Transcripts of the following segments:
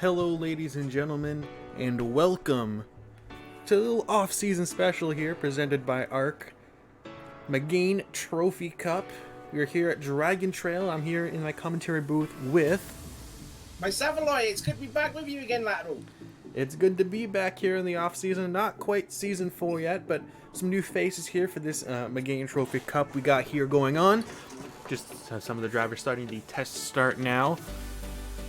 Hello ladies and gentlemen, and welcome to a little off-season special here presented by ARC. McGain Trophy Cup. We're here at Dragon Trail. I'm here in my commentary booth with... myself, Aloy. It's good to be back with you again, Lateral. It's good to be back here in the off-season. Not quite season 4 yet, but some new faces here for this McGain Trophy Cup we got here going on. Just some of the drivers starting the test start now.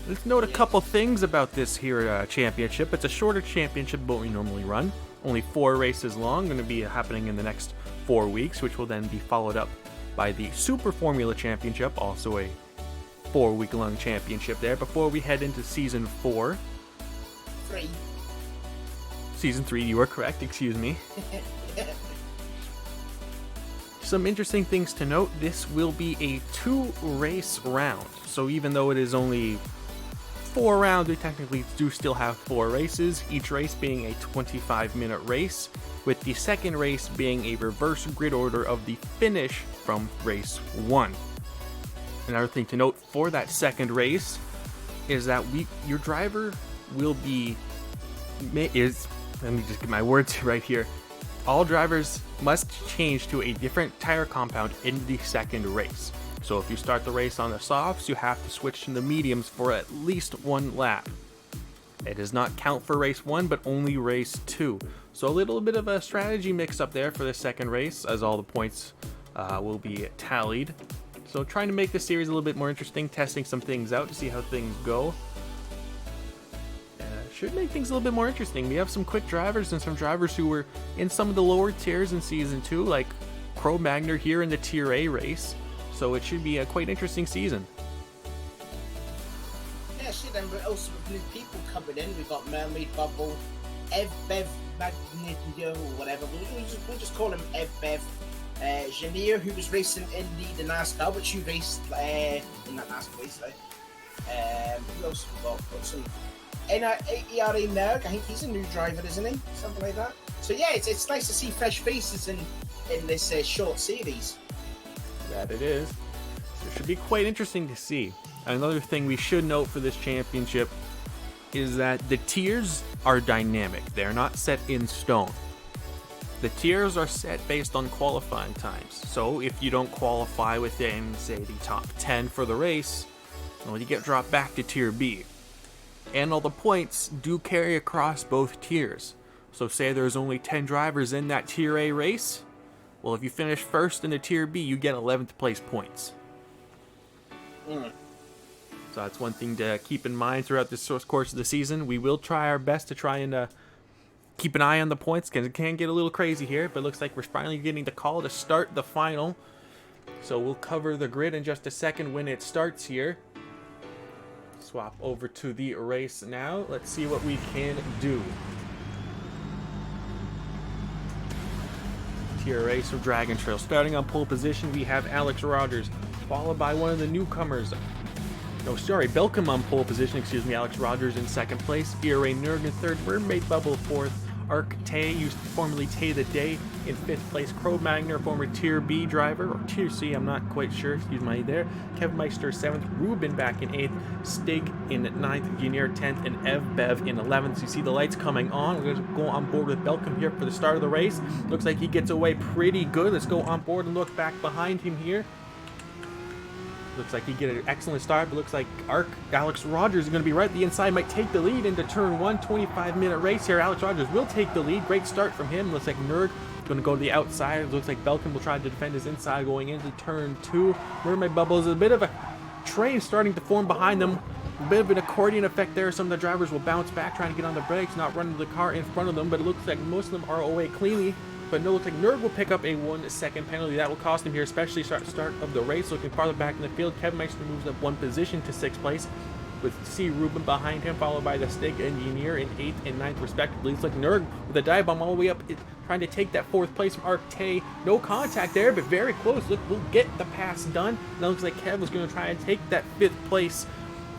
Let's note a couple things about this here championship. It's a shorter championship than what we normally run. Only 4 races long, going to be happening in the next 4 weeks, which will then be followed up by the Super Formula Championship, also a 4-week-long championship there, before we head into Season 4. 3. Season 3, you are correct, excuse me. Some interesting things to note, this will be a 2-race round. So even though it is only 4 rounds, we technically do still have 4 races, each race being a 25-minute race, with the second race being a reverse grid order of the finish from race 1. Another thing to note for that second race is that your driver will be, let me just get my words right here, all drivers must change to a different tire compound in the second race. So if you start the race on the softs, you have to switch to the mediums for at least 1 lap. It does not count for race 1, but only race 2. So a little bit of a strategy mix up there for the second race, as all the points will be tallied. So trying to make this series a little bit more interesting, testing some things out to see how things go. Should make things a little bit more interesting. We have some quick drivers and some drivers who were in some of the lower tiers in Season 2, like Cro-Magnon here in the Tier A race. So it should be a quite interesting season. Yeah, shit, and also with new people coming in. We've got Mermaid Bubble, Ev Bev Magneto, or whatever. We'll just call him Ev Bev. Janir, who was racing in the NASCAR, which you raced in that NASCAR race, right? Who else have we got? Got some ERA Nerg, I think he's a new driver, isn't he? Something like that. So yeah, it's nice to see fresh faces in this short series. That it is. So it should be quite interesting to see. Another thing we should note for this championship is that the tiers are dynamic. They're not set in stone. The tiers are set based on qualifying times. So if you don't qualify within, say, the top 10 for the race, well, you get dropped back to Tier B. And all the points do carry across both tiers. So say there's only 10 drivers in that Tier A race, well, if you finish first in the Tier B, you get 11th place points. So that's one thing to keep in mind throughout this course of the season. We will try our best to try and keep an eye on the points, because it can get a little crazy here, but it looks like we're finally getting the call to start the final. So we'll cover the grid in just a second when it starts here. Swap over to the race now. Let's see what we can do. Tier race of Dragon Trail. Starting on pole position, we have Alex Rogers, followed by one of the newcomers. Belcom on pole position, Alex Rogers in second place, ERA Nerg in third, Mermaid Bubble fourth, Arc Tay, used to formerly Tay the Day, in 5th place, Cro-Magnon, former Tier B driver, or Tier C, I'm not quite sure, excuse me there, Kevin Meister 7th, Ruben back in 8th, Stig in 9th, Janir 10th, and Ev Bev in 11th. So you see the lights coming on. We're going to go on board with Belcom here for the start of the race. Looks like he gets away pretty good. Let's go on board and look back behind him here. Looks like he get an excellent start, but looks like Alex Rogers is going to be right at the inside, might take the lead into turn 1, 25-minute race here. Alex Rogers will take the lead. Great start from him. Looks like Nerg is going to go to the outside. Looks like Belcom will try to defend his inside going into turn 2. Mermaid Bubble is a bit of a train starting to form behind them. A bit of an accordion effect there. Some of the drivers will bounce back, trying to get on the brakes, not running the car in front of them, but it looks like most of them are away cleanly. But no, looks like Nerg will pick up a 1-second penalty. That will cost him here, especially start of the race. Looking farther back in the field, Kevin Meister moves up 1 position to 6th place, with C. Ruben behind him, followed by the Stig Engineer in 8th and 9th respectively. It's like Nerg with a dive bomb all the way up, trying to take that 4th place from Arc Tay. No contact there, but very close. Look, we'll get the pass done. Now looks like Kev was going to try and take that 5th place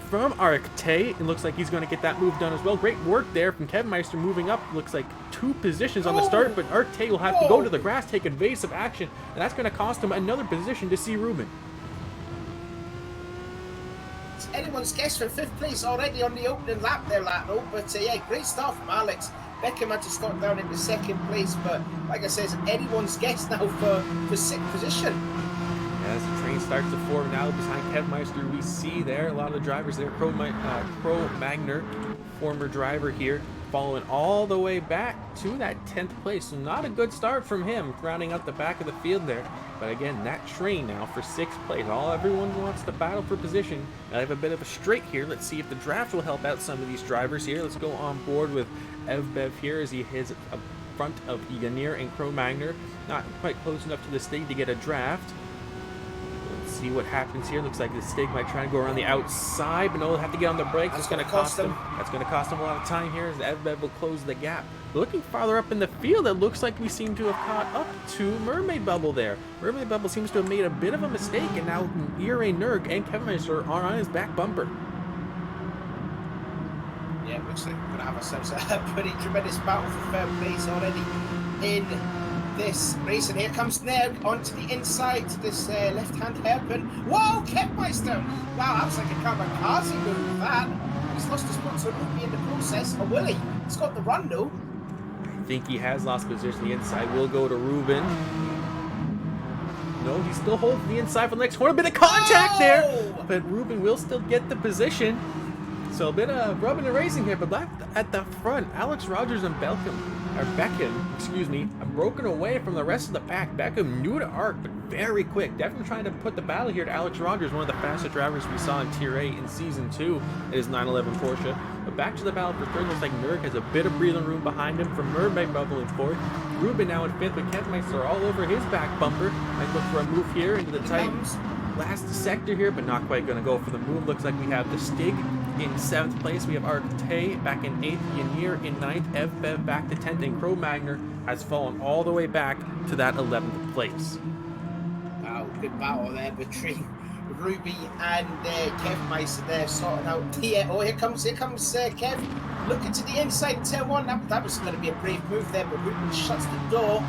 from Arc Tay. It looks like he's going to get that move done as well. Great work there from Kevin Meister, moving up, looks like 2 positions on the start, but Arc Tay will have to go to the grass, take evasive action, and that's going to cost him another position to see Ruben. anyone's guess for 5th place already on the opening lap there, Lato. But yeah, great start from Alex. Beckham had to start down into 2nd place, but like I said, it's anyone's guess now for 6th position. As the train starts to form now behind Kevmeister, we see there a lot of the drivers there. Crow Magner, former driver here, following all the way back to that 10th place. So not a good start from him, rounding out the back of the field there. But again, that train now for 6th place. Everyone wants to battle for position. I have a bit of a straight here. Let's see if the draft will help out some of these drivers here. Let's go on board with Evbev here as he hits up front of Yanir and Crow Magner. Not quite close enough to the stage to get a draft. See what happens here. Looks like the Stig might try to go around the outside, but no, they'll have to get on the brakes. It's going to cost them. That's going to cost them a lot of time here as Evbev will close the gap. Looking farther up in the field, it looks like we seem to have caught up to Mermaid Bubble there. Mermaid Bubble seems to have made a bit of a mistake, and now Ire Nurg and Kevmeister are on his back bumper. Yeah, looks like we're going to have ourselves a pretty tremendous battle for 3rd place already in this race. And here comes Nerg onto the inside to this left-hand hairpin. Whoa, Kevmeister! Wow, that was like a kamikaze move, that. He's lost his spot to Ruby in the process. Or will he? He's got the run, though. I think he has lost position. The inside will go to Ruben. No, he still holds the inside for the next corner. A bit of contact there, but Ruben will still get the position. So a bit of rubbing and racing here, but back at the front, Alex Rogers and Beckham, excuse me, are broken away from the rest of the pack. Beckham new to ARC, but very quick. Definitely trying to put the battle here to Alex Rogers, one of the fastest drivers we saw in Tier 8 in Season 2 at his 911 Porsche. But back to the battle for 3rd. Looks like Nurg has a bit of breathing room behind him from Mermaid Bubble in 4th. Ruben now in 5th, but Kevmeister all over his back bumper. Might look for a move here into the tight last sector here, but not quite going to go for the move. Looks like we have the Stig in 7th place. We have Arcte back in 8th, Yanir in 9th, Evbev back to 10th, and Crow Magner has fallen all the way back to that 11th place. Wow, good battle there between Ruby and Kevmeister there sorting out the... oh, here comes Kev. Looking to the inside in turn 1. That was going to be a brave move there, but Ruben shuts the door.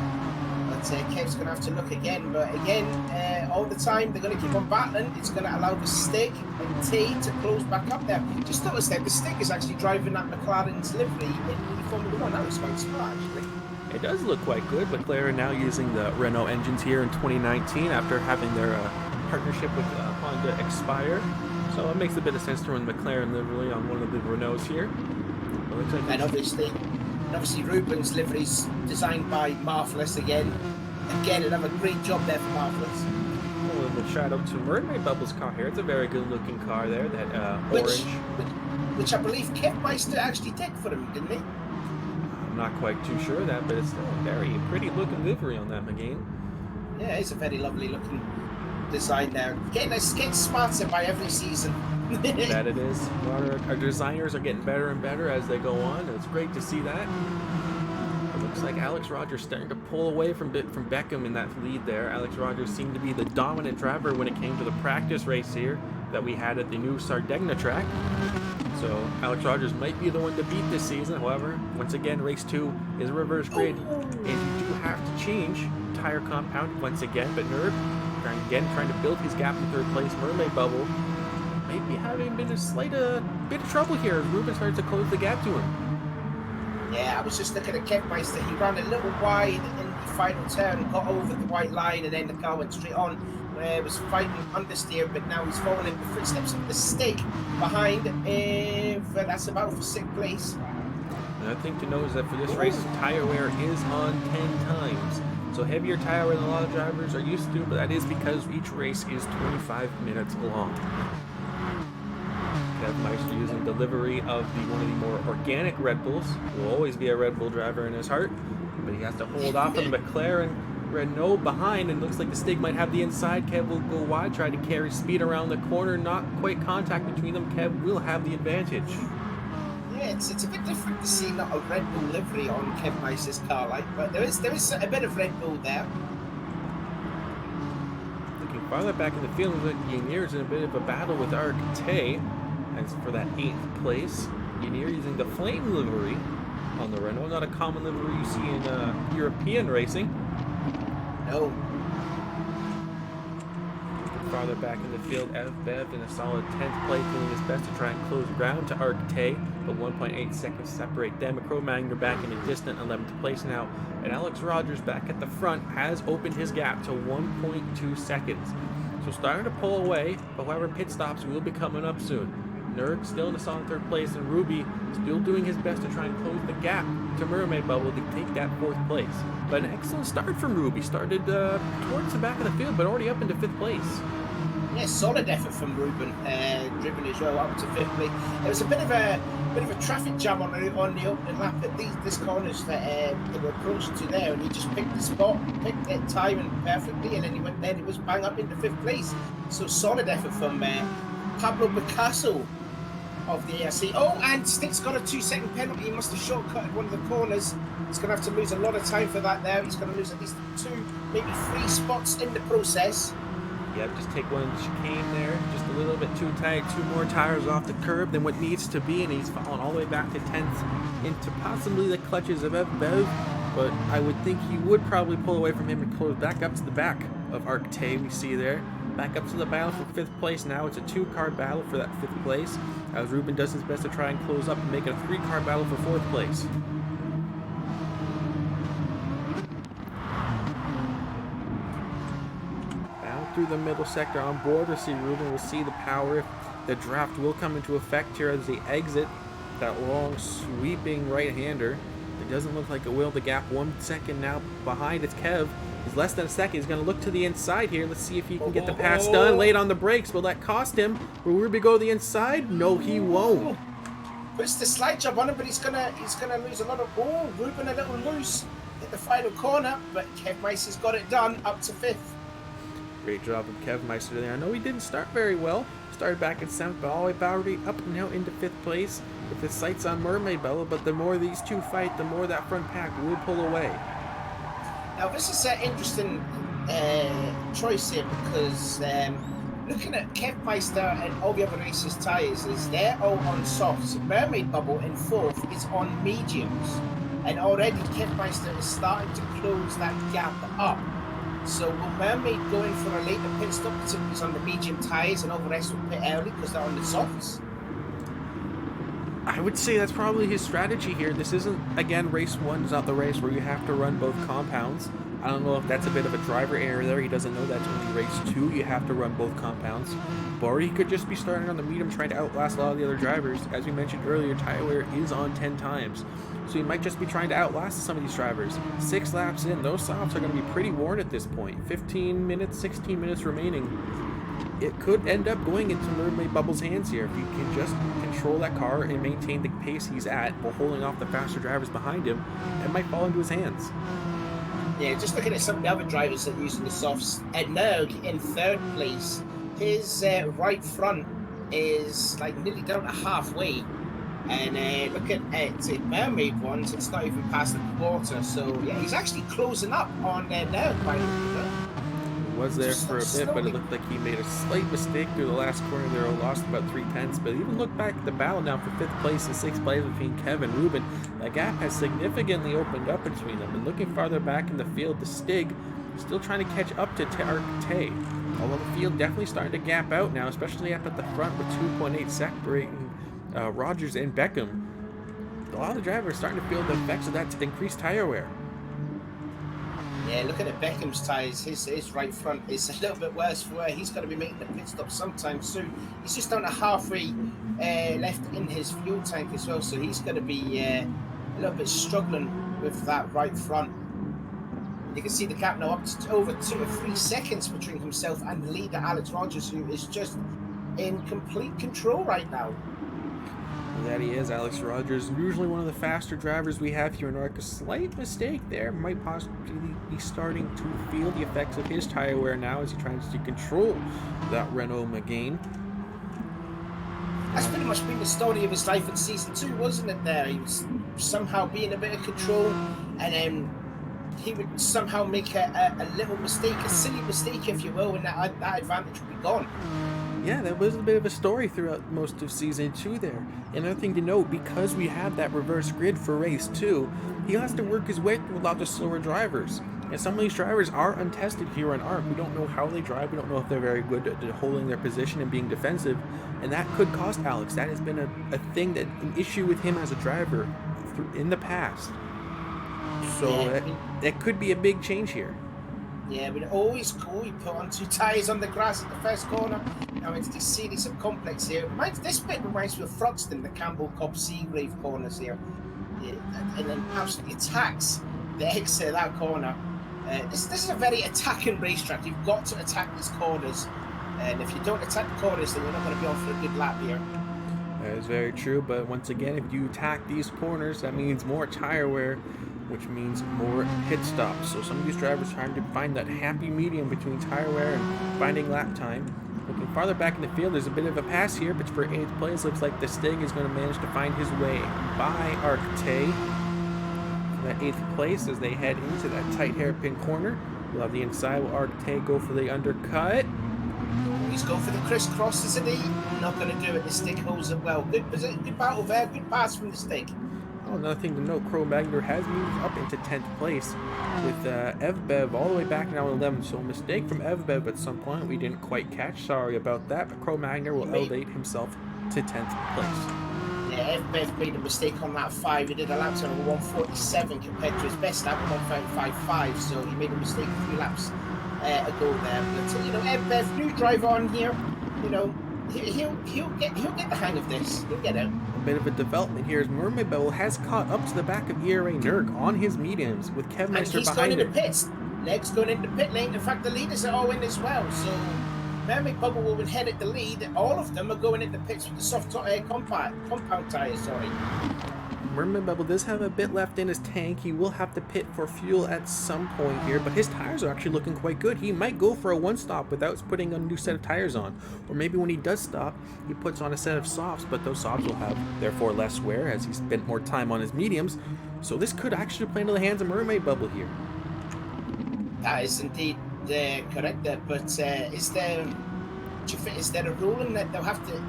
But Kev's going to have to look again. But again, all the time, they're going to keep on battling. It's going to allow the Stig and T to close back up there. Just notice that the Stig is actually driving that McLaren's livery in Formula 1. That was quite smart, actually. It does look quite good. McLaren now using the Renault engines here in 2019 after having their partnership with Honda expire. So it makes a bit of sense to run the McLaren livery on one of the Renaults here. And obviously Ruben's livery's designed by Marvelous again. Again, another great job there for Marvelous. A little shout out to Mermaid Bubble's car here. It's a very good looking car there, that orange. Which I believe Kevmeister actually did for him, didn't he? I'm not quite too sure of that, but it's still a very pretty looking livery on that McGain. Yeah, it's a very lovely looking design there. Getting smarter by every season. That it is. Our designers are getting better and better as they go on. It's great to see that. It looks like Alex Rogers starting to pull away from Beckham in that lead there. Alex Rogers seemed to be the dominant driver when it came to the practice race here that we had at the new Sardegna track. So Alex Rogers might be the one to beat this season. However, once again, race 2 is a reverse grid, and you do have to change tire compound once again. But Nerv, trying to build his gap in 3rd place. Mermaid Bubble maybe having been a slight bit of trouble here as Ruben starts to close the gap to him. Yeah, I was just looking at Kevmeister. He ran a little wide in the final turn, got over the white line, and then the car went straight on. Was fighting understeer, but now he's falling in the footsteps of the Stig behind. That's about for 6th place. Another thing to know is that for this race, tire wear is on 10 times. So heavier tire wear than a lot of drivers are used to, but that is because each race is 25 minutes long. Kevmeister using the livery of one of the more organic Red Bulls. Will always be a Red Bull driver in his heart, but he has to hold off on the McLaren Renault behind, and looks like the Stig might have the inside. Kev will go wide, try to carry speed around the corner, not quite contact between them. Kev will have the advantage. Yeah, it's a bit different to see not a Red Bull livery on Kevmeister's car, but there is a bit of Red Bull there. Looking farther back in the field, looks like Yanir's in a bit of a battle with Arcte. As for that 8th place, Yanir using the Flame livery on the Renault, not a common livery you see in European racing. No. farther back in the field, Bev in a solid 10th place, doing his best to try and close ground to Arctay, but 1.8 seconds separate them. Cro-Magnon back in a distant 11th place now, and Alex Rogers back at the front has opened his gap to 1.2 seconds. So starting to pull away, but however, pit stops will be coming up soon. Nerg still in a solid 3rd place, and Ruby still doing his best to try and close the gap to Mermaid Bubble to take that 4th place. But an excellent start from Ruby. Started towards the back of the field, but already up into 5th place. Yeah, solid effort from Ruben, driven as well up to 5th place. There was a bit of a traffic jam on the opening lap at this corners that they were approaching to there, and he just picked the spot, picked it timing perfectly, and then he was bang up into 5th place. So solid effort from Pablo Picasso of the ARC. Oh, and Stick's got a 2-second penalty. He must have shortcutted one of the corners. He's going to have to lose a lot of time for that there. He's going to lose at least 2, maybe 3 spots in the process. Yep, just take one chicane there, just a little bit too tight, 2 more tires off the curb than what needs to be, and he's fallen all the way back to 10th into possibly the clutches of Bev, but I would think he would probably pull away from him and close back up to the back of Arctay, we see there. Back up to the battle for 5th place now. It's a 2-car battle for that 5th place, as Ruben does his best to try and close up and make it a 3-car battle for 4th place. Down through the middle sector on board to see Ruben. We'll see the power if the draft will come into effect here as they exit that long sweeping right-hander. It doesn't look like it will. The gap 1 second now behind. It's Kev. He's less than a second. He's going to look to the inside here. Let's see if he can get the pass done. Late on the brakes. Will that cost him? Will Ruby go to the inside? No, he won't. Puts the slide job on him, but he's gonna lose a lot of. Oh, Ruben a little loose at the final corner, but Kev Meister's got it done up to 5th. Great job of Kev Meister there. I know he didn't start very well. Started back in 7th, but all the way Bowery up and now into 5th place with his sights on Mermaid Bella. But the more these two fight, the more that front pack will pull away. Now this is an interesting choice here because looking at Kev Meister and all the other races' tyres, is they're all on softs. Mermaid Bubble in 4th is on mediums, and already Kev Meister is starting to close that gap up. So will Mermaid go in for a later pit stop because he's on the medium tyres and all the rest will pit early because they're on the softs? I would say that's probably his strategy here. This isn't, again, race 1 is not the race where you have to run both compounds. I don't know if that's a bit of a driver error there. He doesn't know that's only race 2. You have to run both compounds. Or he could just be starting on the medium trying to outlast a lot of the other drivers. As we mentioned earlier, tire wear is on 10 times. So he might just be trying to outlast some of these drivers. 6 laps in, those softs are going to be pretty worn at this point. 15 minutes, 16 minutes remaining. It could end up going into Mermaid Bubble's hands here if he can just control that car and maintain the pace he's at while holding off the faster drivers behind him. It might fall into his hands. Yeah, just looking at some of the other drivers that are using the softs. Ed Nerg in 3rd place. His right front is like nearly down to halfway. And look at Mermaid ones, it's not even past the quarter. So yeah, he's actually closing up on Nerg by the way. Was there for a bit, but it looked like he made a slight mistake through the last corner there, lost about 3/10. But even look back at the battle now for 5th place and 6th place between Kev and Ruben. The gap has significantly opened up between them. And looking farther back in the field, the Stig still trying to catch up to Arctay. Although the field definitely starting to gap out now, especially up at the front with 2.8 separating Rogers and Beckham. A lot of the drivers are starting to feel the effects of that increased tire wear. Yeah, looking at Beckham's tyres, his right front is a little bit worse for where he's going to be making the pit stop sometime soon. He's just down to halfway left in his fuel tank as well, so he's going to be a little bit struggling with that right front. You can see the gap now up to over 2 or 3 seconds between himself and the leader, Alex Rogers, who is just in complete control right now. That he is, Alex Rogers, usually one of the faster drivers we have here in North. A slight mistake there might possibly be starting to feel the effects of his tire wear now as he tries to control that Renault Megane. That's pretty much been the story of his life in season 2, wasn't it? There, he was somehow being a bit of control, and then he would somehow make a little mistake, a silly mistake, if you will, and that advantage would be gone. Yeah, that was a bit of a story throughout most of Season 2 there. Another thing to note, because we have that reverse grid for Race 2, he has to work his way through a lot of slower drivers. And some of these drivers are untested here on ARC. We don't know how they drive. We don't know if they're very good at holding their position and being defensive. And that could cost Alex. That has been a thing, that an issue with him as a driver in the past. So that could be a big change here. Yeah, but always cool. You put on 2 tires on the grass at the first corner. Now it's this series of complex here. This bit reminds me of Thruxton, the Campbell Cup Seagrave corners here. Yeah, and then absolutely attacks the exit of that corner. This is a very attacking racetrack. You've got to attack these corners. And if you don't attack the corners, then you're not going to be on for a good lap here. That is very true. But once again, if you attack these corners, that means more tire wear, which means more pit stops. So some of these drivers trying to find that happy medium between tire wear and finding lap time. Looking farther back in the field, there's a bit of a pass here, but for 8th place, looks like the Stig is going to manage to find his way by Arcte. That 8th place as they head into that tight hairpin corner. We'll have the inside. Will Arcte go for the undercut? He's going for the crisscross, isn't he? Not going to do it. The Stig holds it well. Good battle there. Good pass from the Stig. Oh, another thing to note, Cro-Magnon has moved up into 10th place with Evbev all the way back now in 11th. So a mistake from Evbev at some point we didn't quite catch. Sorry about that. But Cro-Magnon will elevate himself to 10th place. Yeah, Evbev made a mistake on that 5. He did a lap time of 147 compared to his best lap of 135.5. So he made a mistake 3 laps ago there. But you know, Evbev, new driver on here. You know, he'll get the hang of this. He'll get it. A bit of a development here as Mermaid Bubble has caught up to the back of ERA Nurg on his mediums with Kev Meister behind him. He's going into pits. Leg's going into pit lane. In fact, the leaders are all in as well. So Mermaid Bubble will inherit the lead. All of them are going into pits with the soft compound tires. Sorry. Mermaid Bubble does have a bit left in his tank. He will have to pit for fuel at some point here, but his tires are actually looking quite good. He might go for a 1-stop without putting a new set of tires on. Or maybe when he does stop, he puts on a set of softs, but those softs will have, therefore, less wear as he spent more time on his mediums. So this could actually play into the hands of Mermaid Bubble here. That is indeed correct there, but is there a ruling that they'll have to...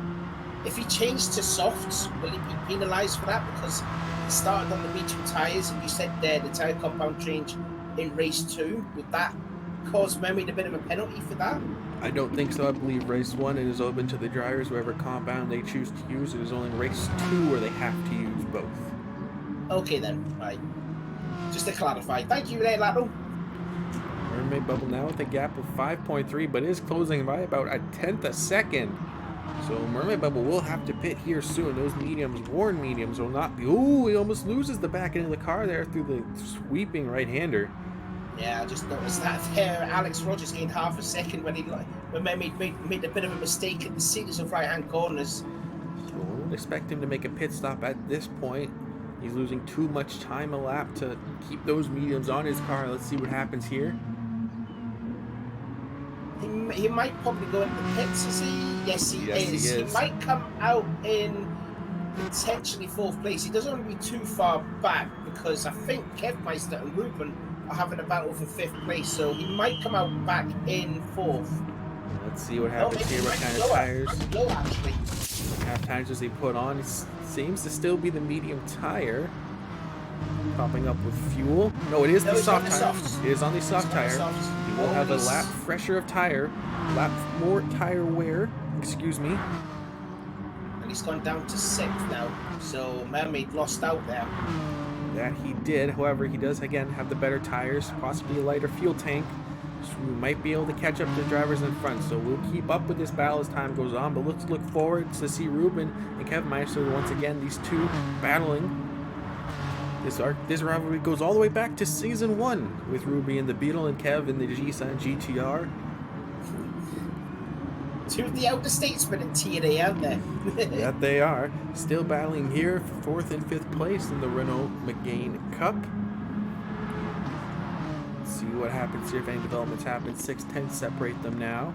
If he changed to softs, will he be penalised for that? Because he started on the medium tyres, and you said the tyre compound change in race 2. Would that cause Mermaid a bit of a penalty for that? I don't think so. I believe race 1 it is open to the drivers, whatever compound they choose to use. It is only race 2 where they have to use both. Okay then, right. Just to clarify. Thank you there, Lado. Mermaid Bubble now with a gap of 5.3, but is closing by about a 1/10 a second. So Mermaid Bubble will have to pit here soon. Those mediums, worn mediums, will not be... Ooh, he almost loses the back end of the car there through the sweeping right-hander. Yeah, I just noticed that there. Alex Rogers gained half a second when Mermaid made a bit of a mistake at the series of right-hand corners. So we won't expect him to make a pit stop at this point. He's losing too much time a lap to keep those mediums on his car. Let's see what happens here. He might probably go into the pits, is he? Yes, he is. He might come out in potentially 4th place. He doesn't want to be too far back because I think Kev Meister and Ruben are having a battle for 5th place, so he might come out back in 4th. Let's see what happens here. What kind of tires? Low, actually. What kind of tires does he put on? It seems to still be the medium tire. Popping up with fuel. No, it is the soft tire. It is on the soft tire. He will have a lap fresher of tire. Lap more tire wear. Excuse me. And he's gone down to 6th now. So Mermaid lost out there. That he did. However, he does again have the better tires, possibly a lighter fuel tank. So we might be able to catch up to the drivers in front. So we'll keep up with this battle as time goes on. But let's look forward to see Ruben and Kev Meister once again. These two battling. This rivalry goes all the way back to season 1 with Ruby and the Beetle and Kev in the G-San GTR. Two of the elder statesmen in TNA, aren't they? That they are. Still battling here for 4th and 5th place in the Renault Megane Cup. Let's see what happens here, if any developments happen. 6-10 separate them now.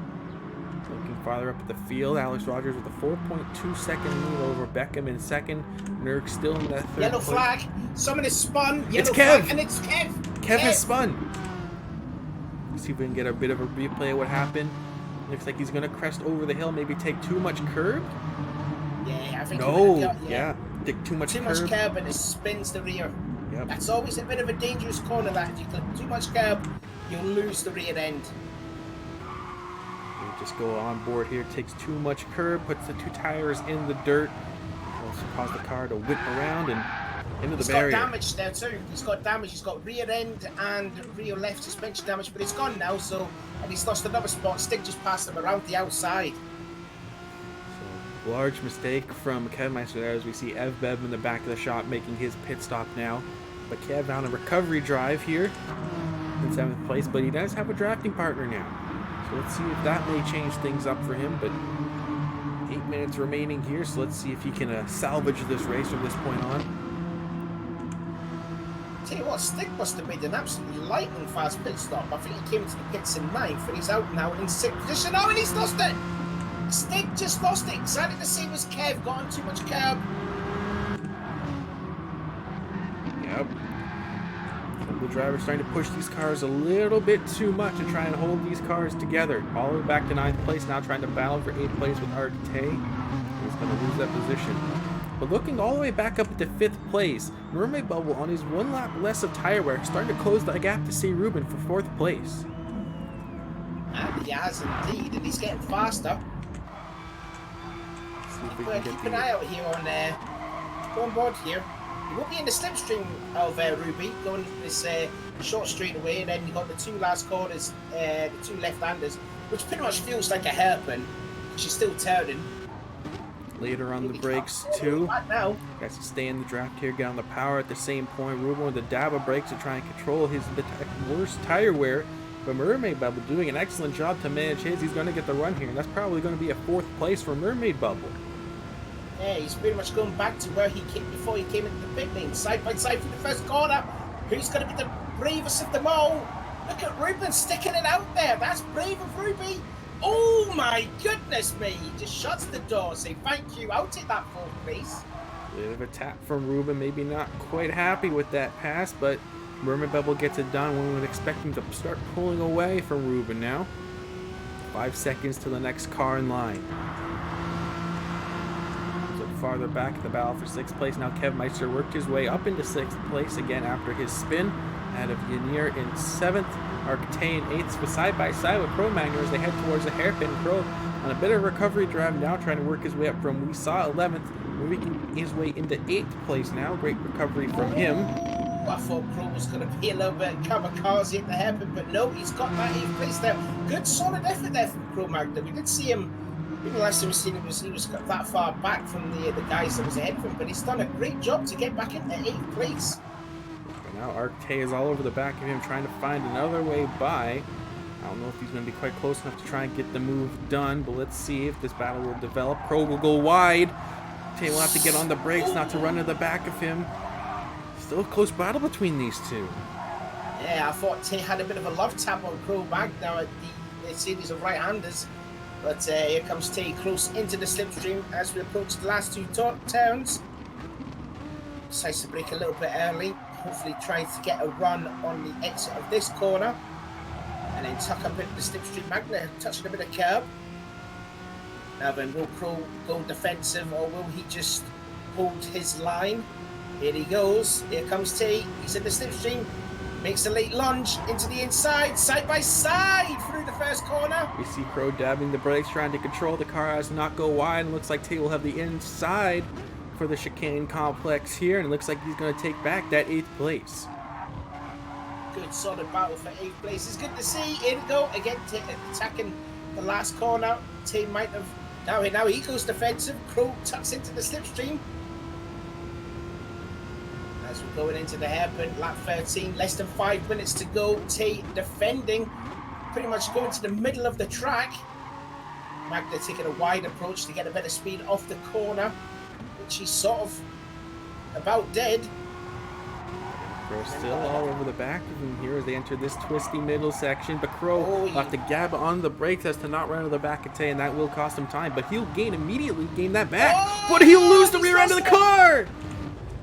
Looking farther up at the field, Alex Rogers with a 4.2 second lead over Beckham in 2nd. Nurg still in that 3rd Yellow place. flag. Someone has spun. It's Kev. Flag, and it's Kev. Kev has spun. Let's see if we can get a bit of a replay of what happened. Looks like he's going to crest over the hill, maybe take too much curb. Yeah, I think No, yeah. Take too much curb. Too much curb and it spins the rear. Yep. Yep. That's always a bit of a dangerous corner, that if you clip too much curb, you'll lose the rear end. We just go on board here, takes too much curb, puts the 2 tires in the dirt, also cause the car to whip around and into the barrier. He's got damage there too. He's got damage. He's got rear end and rear left suspension damage, but it's gone now. So, and he's lost another spot. Stick just passed him around the outside. So, large mistake from Kev Meister there, as we see Ev Bev in the back of the shop making his pit stop now. But Kev on a recovery drive here in 7th place, but he does have a drafting partner now. So let's see if that may change things up for him. But 8 minutes remaining here, so let's see if he can salvage this race from this point on. Tell you what, Stick must have made an absolutely lightning fast pit stop. I think he came to the pits in 9th, and he's out now in 6th position. Oh, and he's lost it! Stick just lost it, exactly the same as Kev, got on too much curb. Yep. The driver's starting to push these cars a little bit too much and try and hold these cars together. All the way back to 9th place, now trying to battle for 8th place with Art Tay. He's going to lose that position. But looking all the way back up to 5th place, Mermaid Bubble on his 1 lap less of tire wear, starting to close the gap to C. Ruben for 4th place. And he has indeed, and he's getting faster. Keep an eye out here on, go on board here. He won't be in the slipstream of Ruby, going this short straightaway, and then you've got the 2 last corners, the 2 left-handers, which pretty much feels like a hairpin. She's still turning. Later on the brakes too. Guys to stay in the draft here, get on the power at the same point. Ruben with the dab of brakes to try and control his worst tire wear. But Mermaid Bubble doing an excellent job to manage his. He's going to get the run here, and that's probably going to be a 4th place for Mermaid Bubble. Yeah, he's pretty much going back to where he came before he came into the pit lane, side by side for the first corner. Who's going to be the bravest of them all? Look at Ruben sticking it out there. That's brave of Ruby. Oh my goodness me! He just shuts the door, saying thank you. I'll take that 4th place. Bit of a tap from Ruben, maybe not quite happy with that pass, but Mermaid Bubble gets it done when we would expect him to start pulling away from Ruben now. 5 seconds to the next car in line. Farther back in the battle for 6th place. Now Kev Meister worked his way up into 6th place again after his spin. Ahead of Yanir in 7th, Arctay in 8th, with side by side with Pro Magner as they head towards the hairpin. Pro on a bit of recovery drive now, trying to work his way up from we saw 11th, moving his way into 8th place now. Great recovery from him. I thought Pro was going to be a little bit kamikaze at the hairpin, but no, he's got that 8th place there. Good solid effort there from Pro Magner. We did see him. Even last time we seen him, he was that far back from the guys that was ahead of him, but he's done a great job to get back into 8th place. But now Arctay is all over the back of him, trying to find another way by. I don't know if he's going to be quite close enough to try and get the move done, but let's see if this battle will develop. Pro will go wide. Tay will have to get on the brakes not to run to the back of him. Still a close battle between these two. Yeah, I thought Tay had a bit of a love tap on Pro Magner at the series of right-handers. But here comes Tay close into the slipstream as we approach the last 2 turns. Decides to brake a little bit early. Hopefully tries to get a run on the exit of this corner. And then tuck up into the slipstream. Magner touching a bit of curb. Now then, will Pro go defensive or will he just hold his line? Here he goes. Here comes Tay. He's in the slipstream. Makes a late lunge into the inside, side by side through the first corner. We see Crow dabbing the brakes, trying to control the car as not go wide. And looks like Tay will have the inside for the chicane complex here. And it looks like he's going to take back that 8th place. Good solid battle for 8th place. It's good to see. Here we go. Again, attacking the last corner. Tay might have... Now he goes defensive. Crow tucks into the slipstream. As we're going into the hairpin, lap 13, less than 5 minutes to go. Tay defending, pretty much going to the middle of the track. Magner taking a wide approach to get a better speed off the corner, which he's sort of about dead. Crow still all over the back of him here as they enter this twisty middle section, but Crow will have to gab on the brakes as to not run to the back of Tay, and that will cost him time, but he'll immediately gain that back. But he'll lose the rear end of the car!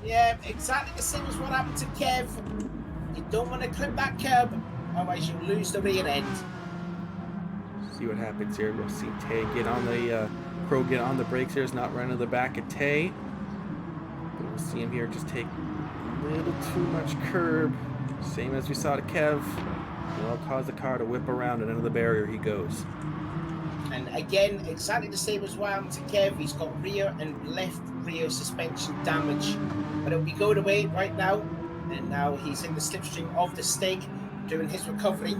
Yeah, exactly the same as what happened to Kev. You don't want to clip that curb, otherwise you'll lose the rear end. See what happens here. We'll see Tay get on the Crow get on the brakes here. Is not running to the back of Tay. But we'll see him here just take little too much curb. Same as we saw to Kev. It'll cause the car to whip around and into the barrier he goes. And again, exactly the same as what happened to Kev. He's got rear and left rear suspension damage. But it'll be going away right now. And now he's in the slipstream of the stake doing his recovery.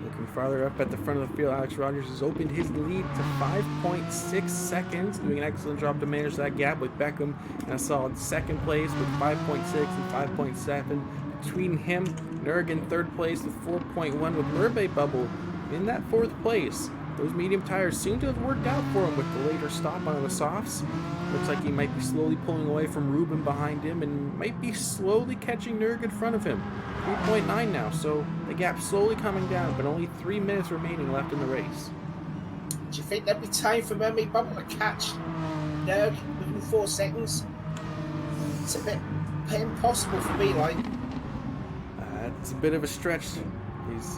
Looking farther up at the front of the field, Alex Rogers has opened his lead to 5.6 seconds, doing an excellent job to manage that gap with Beckham in a solid second place with 5.6 and 5.7. Between him, Nerg in third place with 4.1, with Mermaid Bubble in that fourth place. Those medium tires seem to have worked out for him with the later stop on the softs. Looks like he might be slowly pulling away from Ruben behind him and might be slowly catching Nerg in front of him. 3.9 now, so the gap's slowly coming down, but only 3 minutes remaining left in the race. Do you think there'll be time for Mermaid Bubble to catch Nerg within 4 seconds? It's a bit impossible for me, like. It's a bit of a stretch. This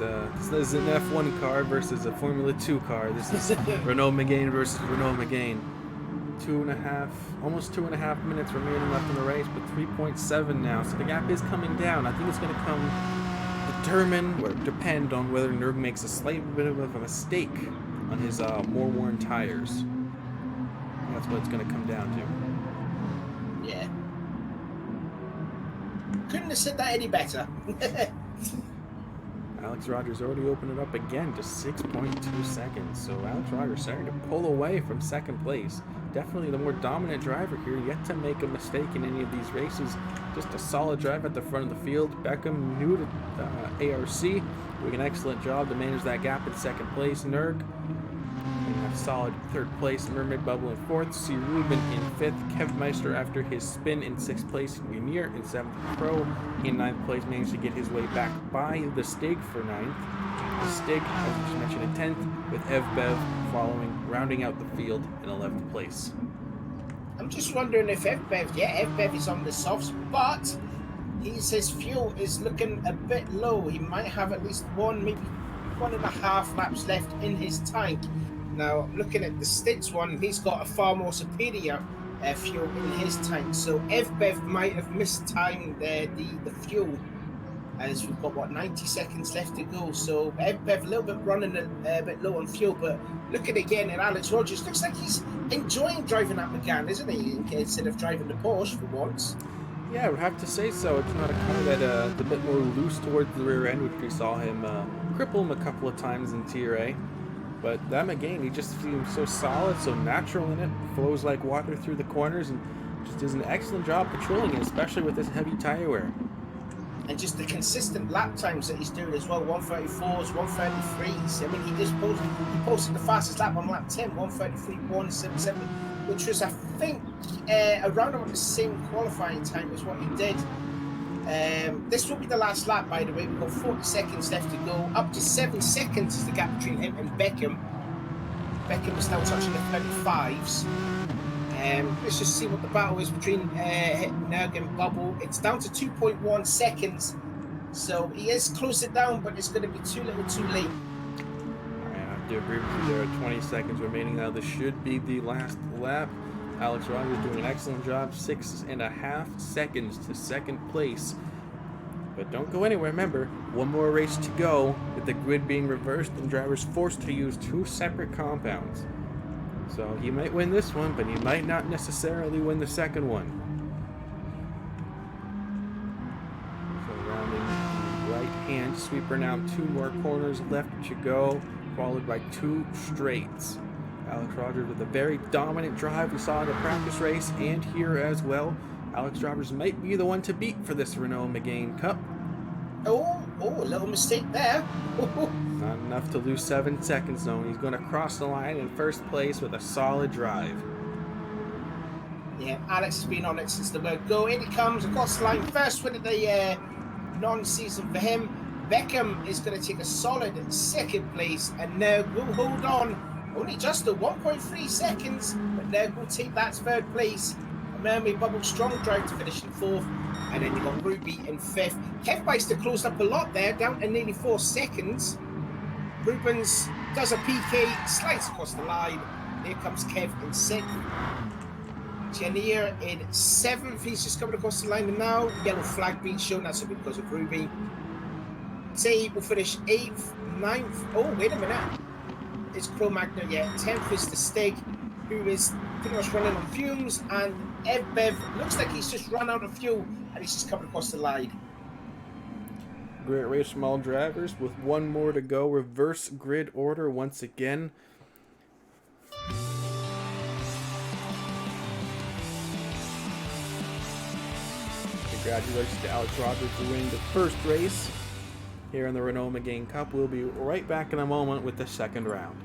is an F1 car versus a Formula 2 car. This is Renault Megane versus Renault Megane. Almost 2.5 minutes remaining left in the race, but 3.7 now. So the gap is coming down. I think it's going to depend on whether Nerg makes a slight bit of a mistake on his more worn tires. That's what it's going to come down to. Yeah. Couldn't have said that any better. Alex Rogers already opened it up again to 6.2 seconds. So Alex Rogers starting to pull away from second place. Definitely the more dominant driver here, yet to make a mistake in any of these races. Just a solid drive at the front of the field. Beckham, new to ARC, doing an excellent job to manage that gap in second place. Nerg in a solid third place. Mermaid Bubble in fourth. C. Ruben in fifth. Kev Meister after his spin in sixth place. Munir in seventh. Pro in ninth place managed to get his way back by the Stig for ninth. The Stig, as we just mentioned, in 10th, with Ev Bev following, rounding out the field in 11th place. I'm just wondering if Ev Bev is on the softs, but his fuel is looking a bit low. He might have at least maybe 1.5 laps left in his tank. Now, looking at the Stig's one, he's got a far more superior fuel in his tank, so Ev Bev might have mistimed the fuel, as we've got 90 seconds left to go. So Ev Bev a little bit running a bit low on fuel, but looking again at Alex Rogers, looks like he's enjoying driving that Megane, isn't he, instead of driving the Porsche for once. Yeah, I would have to say so. It's not a car that's a bit more loose towards the rear end, which we saw him cripple him a couple of times in Tier A. But that Megane, he just seems so solid, so natural in it, flows like water through the corners, and just does an excellent job patrolling it, especially with this heavy tire wear. And just the consistent lap times that he's doing as well, 134s, 133s. I mean, he posted the fastest lap on lap 10, 133.177, which was, I think, around about the same qualifying time as what he did. This will be the last lap, by the way. We've got 40 seconds left to go. Up to 7 seconds is the gap between him and Beckham. Beckham is now touching the 35s. Let's just see what the battle is between Nerg and Bubble. It's down to 2.1 seconds. So he is close it down, but it's going to be too little too late. Alright, I have to agree with you. There are 20 seconds remaining now. This should be the last lap. Alex Rogers doing an excellent job. 6.5 seconds to second place. But don't go anywhere. Remember, one more race to go, with the grid being reversed and drivers forced to use 2 separate compounds. So he might win this one, but he might not necessarily win the second one. So rounding the right hand sweeper now, 2 more corners left to go, followed by 2 straights. Alex Rogers with a very dominant drive we saw in the practice race and here as well. Alex Rogers might be the one to beat for this Renault Megane Cup. Oh, a little mistake there. Not enough to lose 7 seconds though. He's going to cross the line in first place with a solid drive. Yeah, Alex has been on it since the word go. In he comes across the line. First win of the non-season for him. Beckham is going to take a solid second place, and Nerg will hold on. Only just at 1.3 seconds, but Nerg will take that third place. Mermaid Bubble, strong drive to finish in fourth, and then you got Ruby in fifth. Kev Meister closed up a lot there, down to nearly 4 seconds. Rubens does a PK, slides across the line, Here comes Kev in 6th. Janier in 7th. He's just coming across the line, and now yellow flag being shown. That's because of Ruby. Say will finish 8th, 9th. Oh, wait a minute. It's Cro Magna, yeah. 10th is the Stig, who is pretty much running on fumes, and Bev looks like he's just run out of fuel, and he's just coming across the line. Great race from all drivers with one more to go. Reverse grid order once again. Congratulations to Alex Rogers for winning the first race here in the Renault Megane Cup. We'll be right back in a moment with the second round.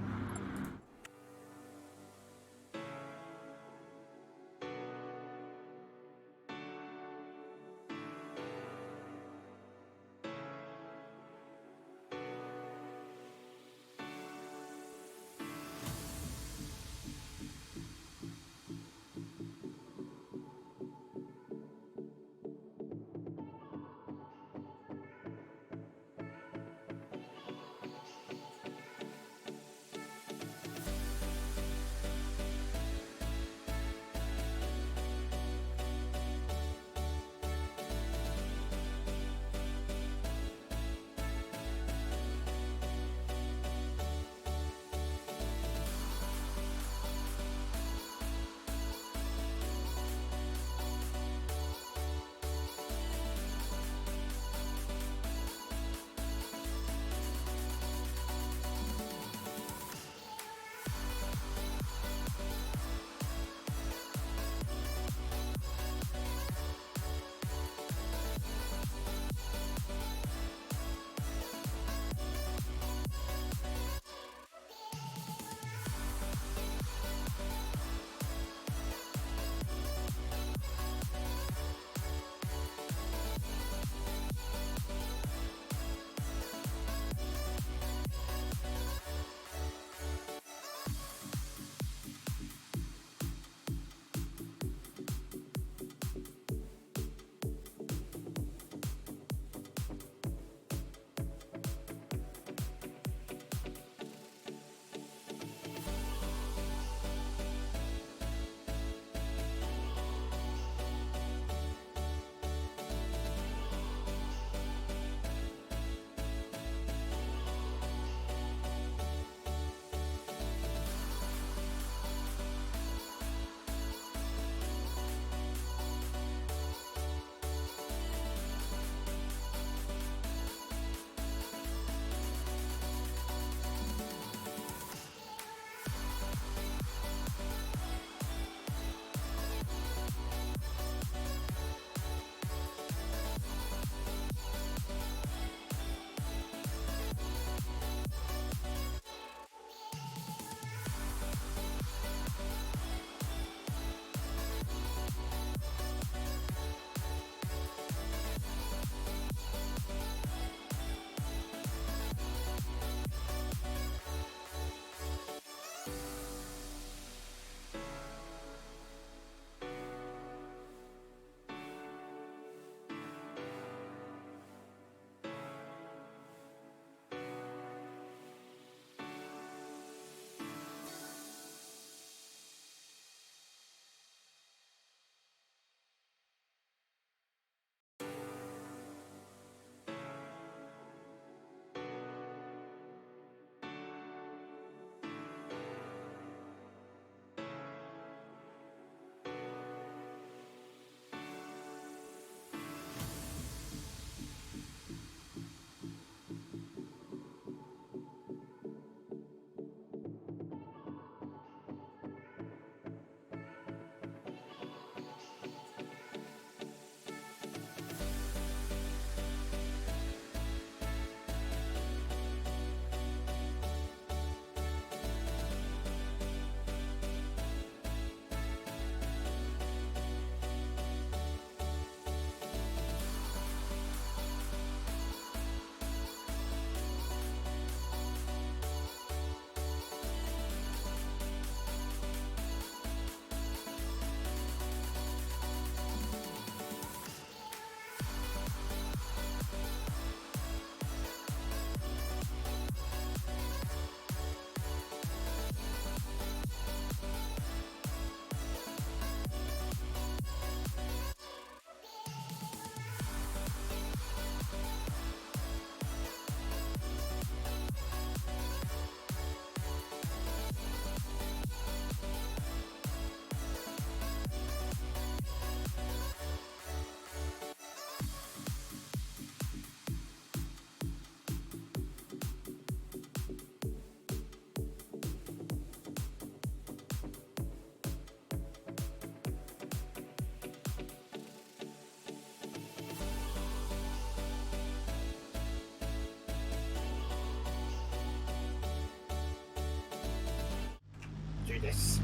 do this.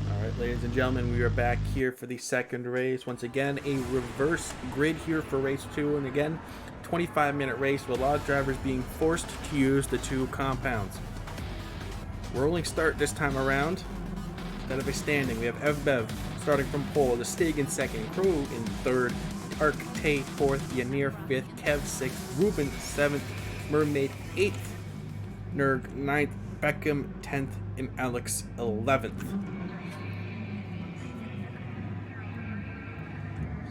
All right, ladies and gentlemen, we are back here for the second race. Once again, a reverse grid here for race 2. And again, 25-minute race with a lot of drivers being forced to use the 2 compounds. Rolling start this time around. Instead of a standing, we have Evbev starting from pole, the Stig in second, Crew in third, Arcte fourth, Yanir fifth, Kev sixth, Ruben seventh, Mermaid eighth, Nerg ninth, Beckham 10th, and Alex 11th.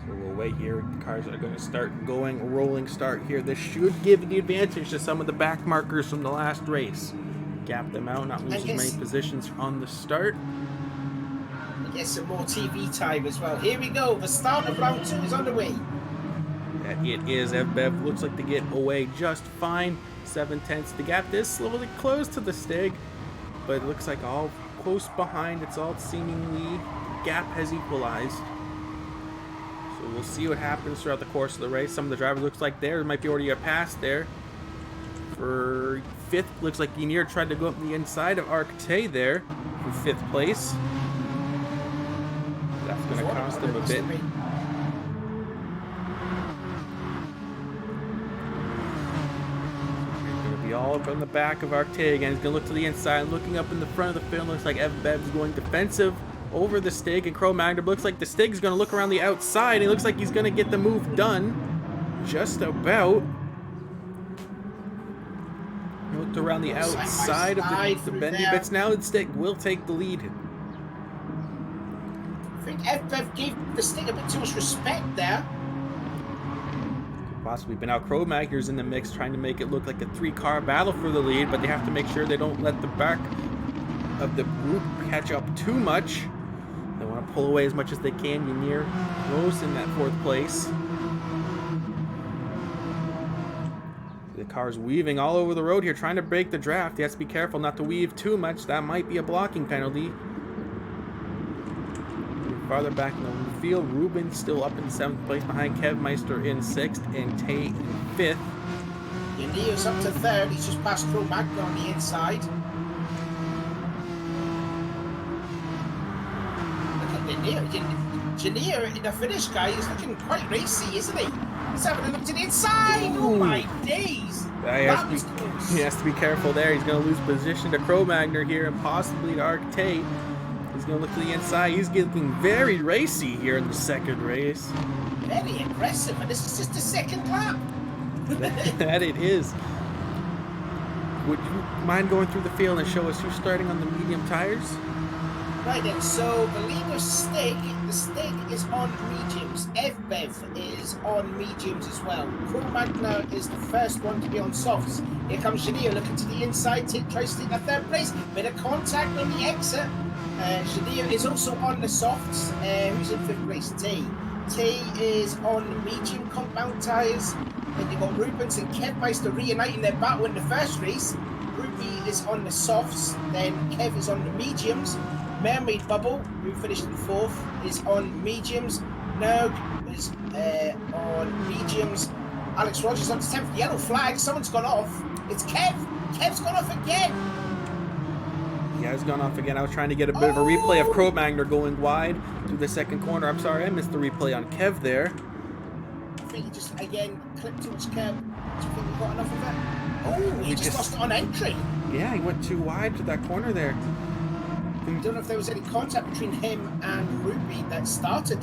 So we'll wait here. The cars are going to start going. Rolling start here. This should give the advantage to some of the back markers from the last race. Gap them out, not lose as many positions on the start. Get some more TV time as well. Here we go. The start of round 2 is on the way. That it is. Evbev looks like to get away just fine. 7/10. The gap is slowly close to the Stig, but it looks like all close behind. It's all seemingly gap has equalized. So we'll see what happens throughout the course of the race. Some of the drivers looks like there might be already a pass there. For 5th, looks like Yanir tried to go up the inside of Arcte there for 5th place. That's going to cost him a bit. He's going to be all up on the back of Arcte again. He's going to look to the inside, looking up in the front of the field. Looks like Evbev's going defensive over the Stig, and Cro-Magnon looks like the Stig's going to look around the outside. He looks like he's going to get the move done. Just about. He looked around the outside of the bendy bits. Now the Stig will take the lead. I think Evbev gave the Stig a bit too much respect there. Possibly, but now Cro-Magnon's in the mix, trying to make it look like a 3-car battle for the lead, but they have to make sure they don't let the back of the group catch up too much. They want to pull away as much as they can. Yanir close in that 4th place. The car's weaving all over the road here, trying to break the draft. He has to be careful not to weave too much. That might be a blocking penalty. Farther back in the field, Ruben still up in 7th place behind Kev Meister in 6th and Tate in 5th. Yanir's up to 3rd. He's just passed Cro-Magnon on the inside. Look at Yanir in the finish, guy, is looking quite racy, isn't he? He's having a look to the inside. Ooh. Oh my days! He has to be careful there. He's going to lose position to Cro-Magnon here and possibly to Arcte. He's going to look to the inside. He's getting very racy here in the second race. Very aggressive, and this is just the 2nd lap. That it is. Would you mind going through the field and show us who's starting on the medium tires? Right then, so the leader Stig, the Stig is on mediums. Evbev is on mediums as well. Cro-Magnon is the first one to be on softs. Here comes Yanir looking to the inside, tries to take the 3rd place. Bit of contact on the exit. Yanir is also on the softs. Who's in 5th place? Tay is on medium compound tyres. Then you've got Rubens and Kev Meister reuniting their battle in the first race. Ruby is on the softs. Then Kev is on the mediums. Mermaid Bubble, who finished in 4th, is on mediums. Nerg is on mediums. Alex Rogers on 10th. Yellow flag. Someone's gone off. It's Kev. Kev's gone off again. Yeah, it's gone off again. I was trying to get a bit of a replay of Cro-Magnon going wide through the 2nd corner. I'm sorry, I missed the replay on Kev there. I think he just, again, clipped too much Kev. Do you think he got enough of that? Oh, he just lost it on entry. Yeah, he went too wide to that corner there. I don't know if there was any contact between him and Ruby that started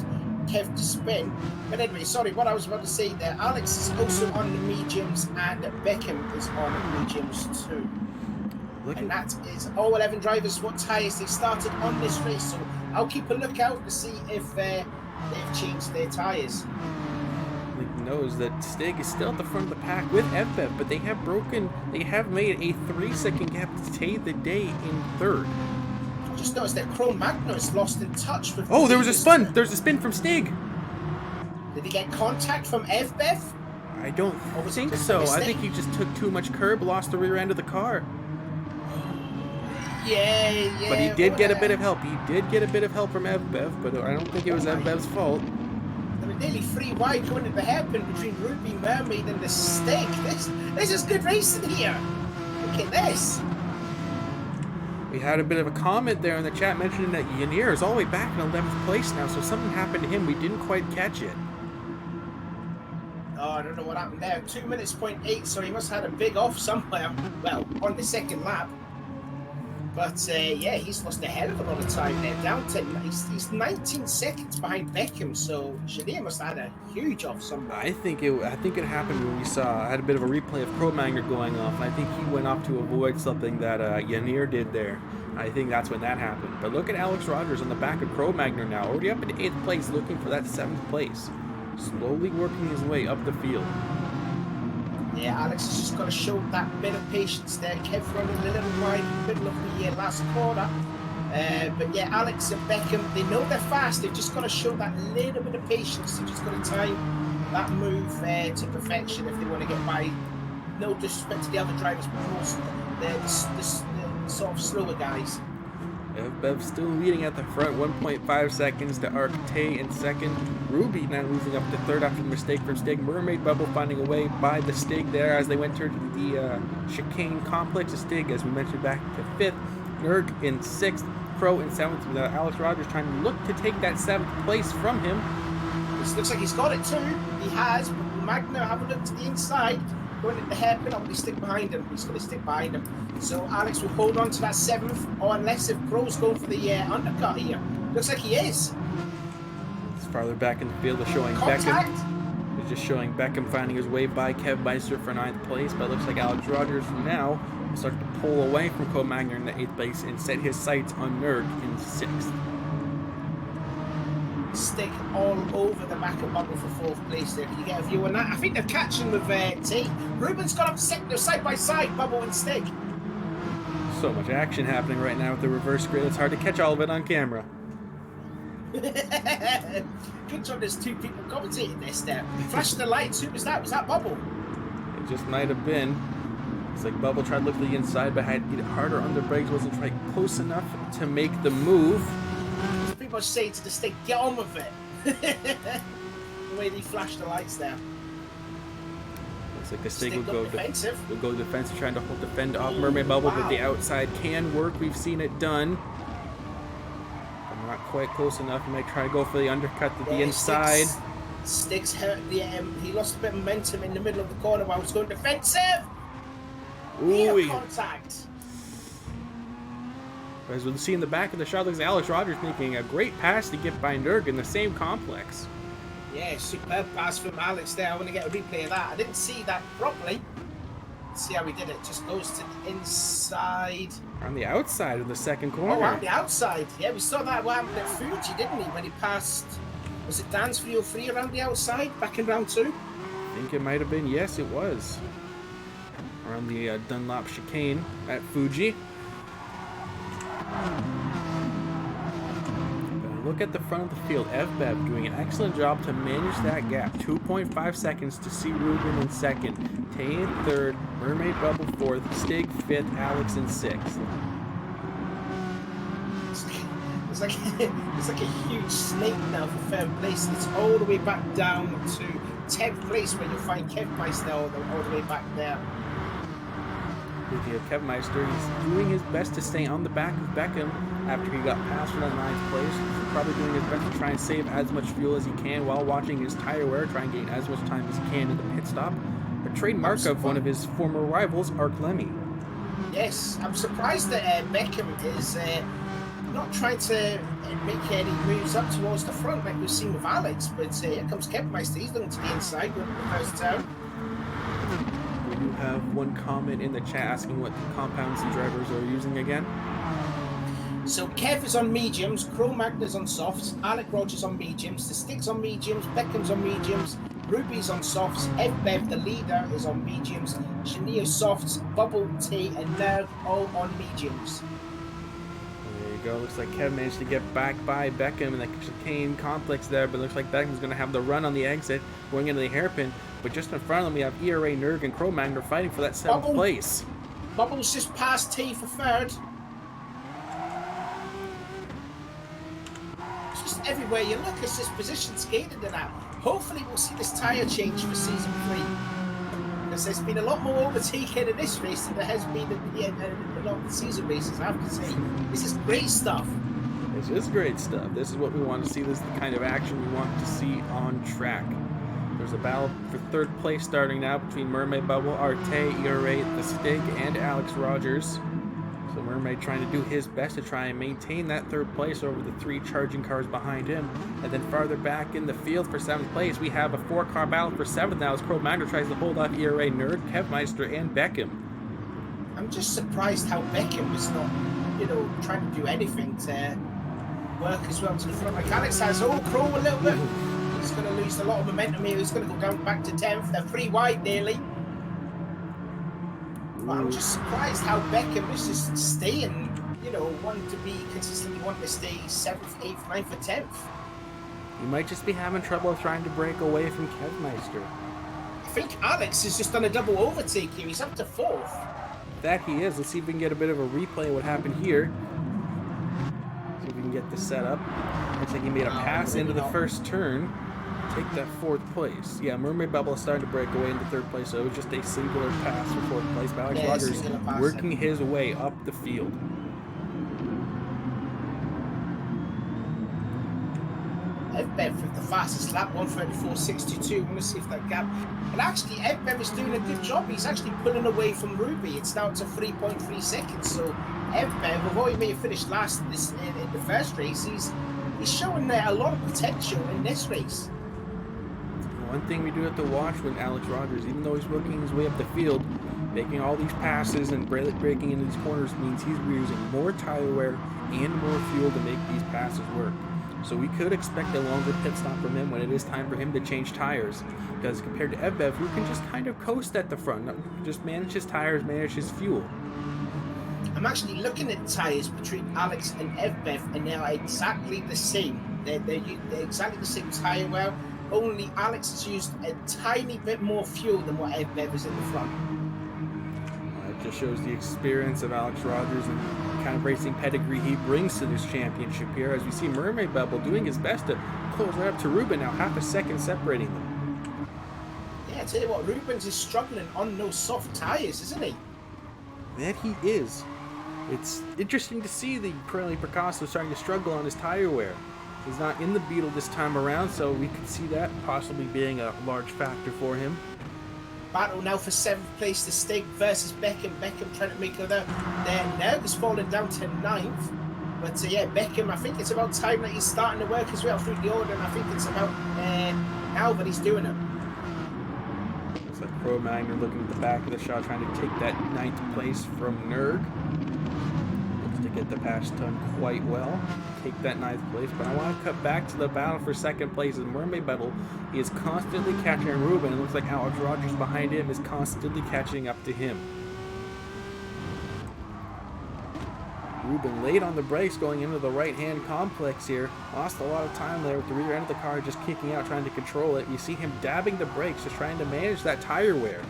Kev to spin. But anyway, sorry, what I was about to say there. Alex is also on the mediums and Beckham is on the mediums too. And that is all 11 drivers what tyres they started on this race. So I'll keep a lookout to see if they've changed their tyres. Knows that Stig is still at the front of the pack with Evbev, but they have made a 3-second gap to take the day in 3rd. I just noticed that Cro-Magnon is lost in touch with... Oh, there was a spin! There's a spin from Stig! Did he get contact from Evbev? I don't think so. I think he just took too much curb, lost the rear end of the car. Yeah. But he did get a bit of help. He did get a bit of help from Evbev, but I don't think it was Evbev's fault. They were nearly 3 wide going into the hairpin between Ruby, Mermaid and the Stig. This is good racing here. Look at this. We had a bit of a comment there in the chat mentioning that Yanir is all the way back in 11th place now, so something happened to him. We didn't quite catch it. Oh, I don't know what happened there. 2 minutes, 0.8, so he must have had a big off somewhere. Well, on the second lap. But, yeah, he's lost a hell of a lot of time there. Down to, he's 19 seconds behind Beckham, so Shania must have had a huge off somewhere. I think it happened when we saw, I had a bit of a replay of Cro-Magnon going off, and I think he went off to avoid something that Yanir did there. I think that's when that happened. But look at Alex Rogers on the back of Cro-Magnon now, already up in 8th place, looking for that 7th place. Slowly working his way up the field. Yeah, Alex has just got to show that bit of patience there. Kev running a little wide in the middle of the last quarter. But yeah, Alex and Beckham, they know they're fast. They've just got to show that little bit of patience. They've just got to time that move to perfection if they want to get by. No disrespect to the other drivers, but also the sort of slower guys. Bev still leading at the front, 1.5 seconds to Arcte in second. Ruby now losing up to third after the mistake from Stig. Mermaid Bubble finding a way by the Stig there as they went to the chicane complex. Stig, as we mentioned, back to fifth. Nerg in sixth. Crow in seventh. With Alex Rogers trying to look to take that 7th place from him. This looks like he's got it too. He has. But Magna have a look to the inside. Going at the hairpin, I'll stick behind him. He's going to stick behind him. So Alex will hold on to that 7th, or unless if Crow's going for the undercut here. Looks like he is. It's farther back in the field, they're showing Contact. Beckham. It's just showing Beckham finding his way by Kev Meister for 9th place, but it looks like Alex Rogers now will start to pull away from Cro-Magnon in the 8th place and set his sights on Nerg in 6th. Stick all over the back of Bubble for 4th place there. Can you get a view on that? I think they're catching with T. Ruben's got up second, they're side by side, Bubble and Stick. So much action happening right now with the reverse grid, it's hard to catch all of it on camera. Good job there's 2 people commentating this there. Flashing the lights, who was that? Was that Bubble? It just might have been. It's like Bubble tried to look to the inside, but had to get harder on the brakes, wasn't quite close enough to make the move. People say to the Stick, get on with it. The way they flashed the lights there. Looks like the Stick will go defensive. Trying to defend off Mermaid Bubble, but the outside can work. We've seen it done. But not quite close enough. He might try to go for the undercut to the inside. Sticks hurt the he lost a bit of momentum in the middle of the corner while he was going defensive. Ooh, contact. As we'll see in the back of the shot, looks like Alex Rogers making a great pass to get by Nerg in the same complex. Yeah, superb pass from Alex there. I want to get a replay of that. I didn't see that properly. Let's see how he did it. Just goes to the inside. On the outside of the second corner. Oh, on the outside. Yeah, we saw that what happened at Fuji, didn't we? When he passed, was it Dan's 303 around the outside back in round 2? I think it might have been. Yes, it was. Around the Dunlop chicane at Fuji. Look at the front of the field. FBev doing an excellent job to manage that gap. 2.5 seconds to see Ruben in second, Tay in third, Mermaid Bubble fourth, Stig fifth, Alex in sixth. It's like a huge snake now for third place. It's all the way back down to 10th place where you'll find Kev Meister all the way back there. Kev Meister, he's doing his best to stay on the back of Beckham after he got passed for that 9th place. He's probably doing his best to try and save as much fuel as he can while watching his tire wear, try and gain as much time as he can in the pit stop. A trademark of one of his former rivals, Ark Lemmy. Yes, I'm surprised that Beckham is not trying to make any moves up towards the front like we've seen with Alex, but here comes Kev Meister. He's looking to the inside with the first turn. We do have one comment in the chat asking what compounds the drivers are using again. So Kev is on mediums, Cro-Magnon's on softs, Alec Rogers on mediums, the Sticks on mediums, Beckham's on mediums, Ruby's on softs, FBev, the leader, is on mediums, Shania softs, Bubble, T, and Nerv all on mediums. There you go. Looks like Kev managed to get back by Beckham in the chicane complex there, but looks like Beckham's going to have the run on the exit, going into the hairpin. But just in front of them, we have ERA, Nerg, and Cro-Magnon fighting for that 7th place. Bubble's just past T for 3rd. Just everywhere you look, it's just position skated in that. Hopefully we'll see this tyre change for season 3. because there's been a lot more overtaking in this race than there has been in a lot of the season races, I have to say. This is great stuff. This is great stuff. This is what we want to see. This is the kind of action we want to see on track. There's a battle for third place starting now between Mermaid Bubble, Arte, ERA, The Stig, and Alex Rogers. So Mermaid trying to do his best to try and maintain that third place over the 3 charging cars behind him. And then farther back in the field for 7th place, we have a 4-car battle for 7th now as Cro-Magnon tries to hold off ERA, Nerd, Kevmeister, and Beckham. I'm just surprised how Beckham was not, trying to do anything to work as well to the front. Like Alex has Crow a little bit. He's going to lose a lot of momentum here. He's going to go down back to 10th. They're 3 wide nearly. But I'm just surprised how Beckham is just staying, wanting to be consistently wanting to stay 7th, 8th, 9th, or 10th. He might just be having trouble trying to break away from Kevmeister. I think Alex has just done a double overtake here. He's up to 4th. That he is. Let's see if we can get a bit of a replay of what happened here. See if we can get this set up. Looks like he made a pass into the first turn. Take that 4th place. Yeah, Mermaid Bubble is starting to break away into 3rd place, so it was just a singular pass for 4th place. But Alex Rogers working his way up the field. Evbev with the fastest lap, 1:34.62. I want to see if that gap. And actually, Evbev is doing a good job. He's actually pulling away from Ruby. It's now to 3.3 seconds. So Evbev, although he may have finished last in the first race, he's showing a lot of potential in this race. One thing we do have to watch when Alex Rogers, even though he's working his way up the field, making all these passes and breaking into these corners means he's using more tire wear and more fuel to make these passes work. So we could expect a longer pit stop from him when it is time for him to change tires. Because compared to Evbev, who can just kind of coast at the front, just manage his tires, manage his fuel. I'm actually looking at tires between Alex and Evbev, and they are exactly the same. They're exactly the same tire wear. Only Alex has used a tiny bit more fuel than what Evbev is in the front. It just shows the experience of Alex Rogers and the kind of racing pedigree he brings to this championship here, as we see Mermaid Bubble doing his best to close right up to Ruben, now half a second separating them. Yeah, I tell you what, Rubens is struggling on those soft tires, isn't he? That he is. It's interesting to see that currently Picasso is starting to struggle on his tire wear. He's not in the Beetle this time around, so we could see that possibly being a large factor for him. Battle now for 7th place, The Stig versus Beckham. Beckham trying to make her there. Nerg is falling down to 9th. But yeah, Beckham, I think it's about time that he's starting to work his way up through the order, and I think it's about now that he's doing it. Looks like Cro-Magnon looking at the back of the shot, trying to take that 9th place from Nerg. Looks to get the pass done quite well. Take that 9th place, but I want to cut back to the battle for 2nd place. In Mermaid Battle, he is constantly catching Ruben. It looks like Alex Rogers behind him is constantly catching up to him. Ruben late on the brakes going into the right-hand complex here. Lost a lot of time there with the rear end of the car just kicking out, trying to control it. You see him dabbing the brakes, just trying to manage that tire wear.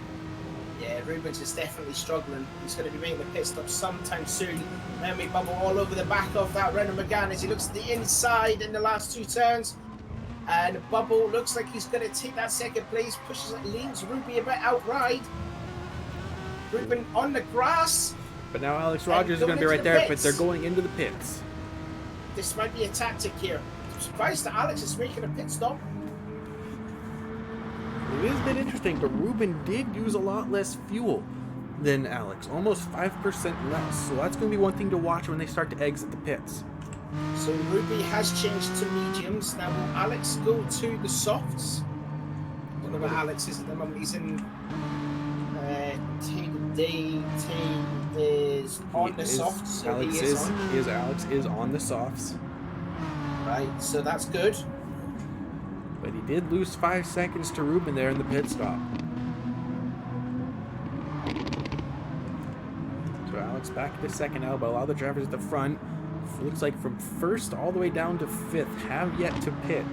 Yeah, Rubens is definitely struggling. He's going to be making the pit stop sometime soon. Mermaid Bubble all over the back of that Renault Megane as he looks to the inside in the last 2 turns. And Bubble looks like he's going to take that 2nd place, pushes it, leans Ruby a bit outright. Ruben on the grass. But now Alex Rogers is going to be right there, but they're going into the pits. This might be a tactic here. I'm surprised that Alex is making a pit stop. It is a bit interesting, but Ruben did use a lot less fuel than Alex, almost 5% less. So that's going to be one thing to watch when they start to exit the pits. So Ruby has changed to mediums. Now will Alex go to the softs? I don't know where Alex is at the moment. He's in team is on the softs. So Alex is on the softs. Right, so that's good. But he did lose 5 seconds to Ruben there in the pit stop. So Alex back to 2nd now, but a lot of the drivers at the front, looks like from 1st all the way down to 5th, have yet to pit.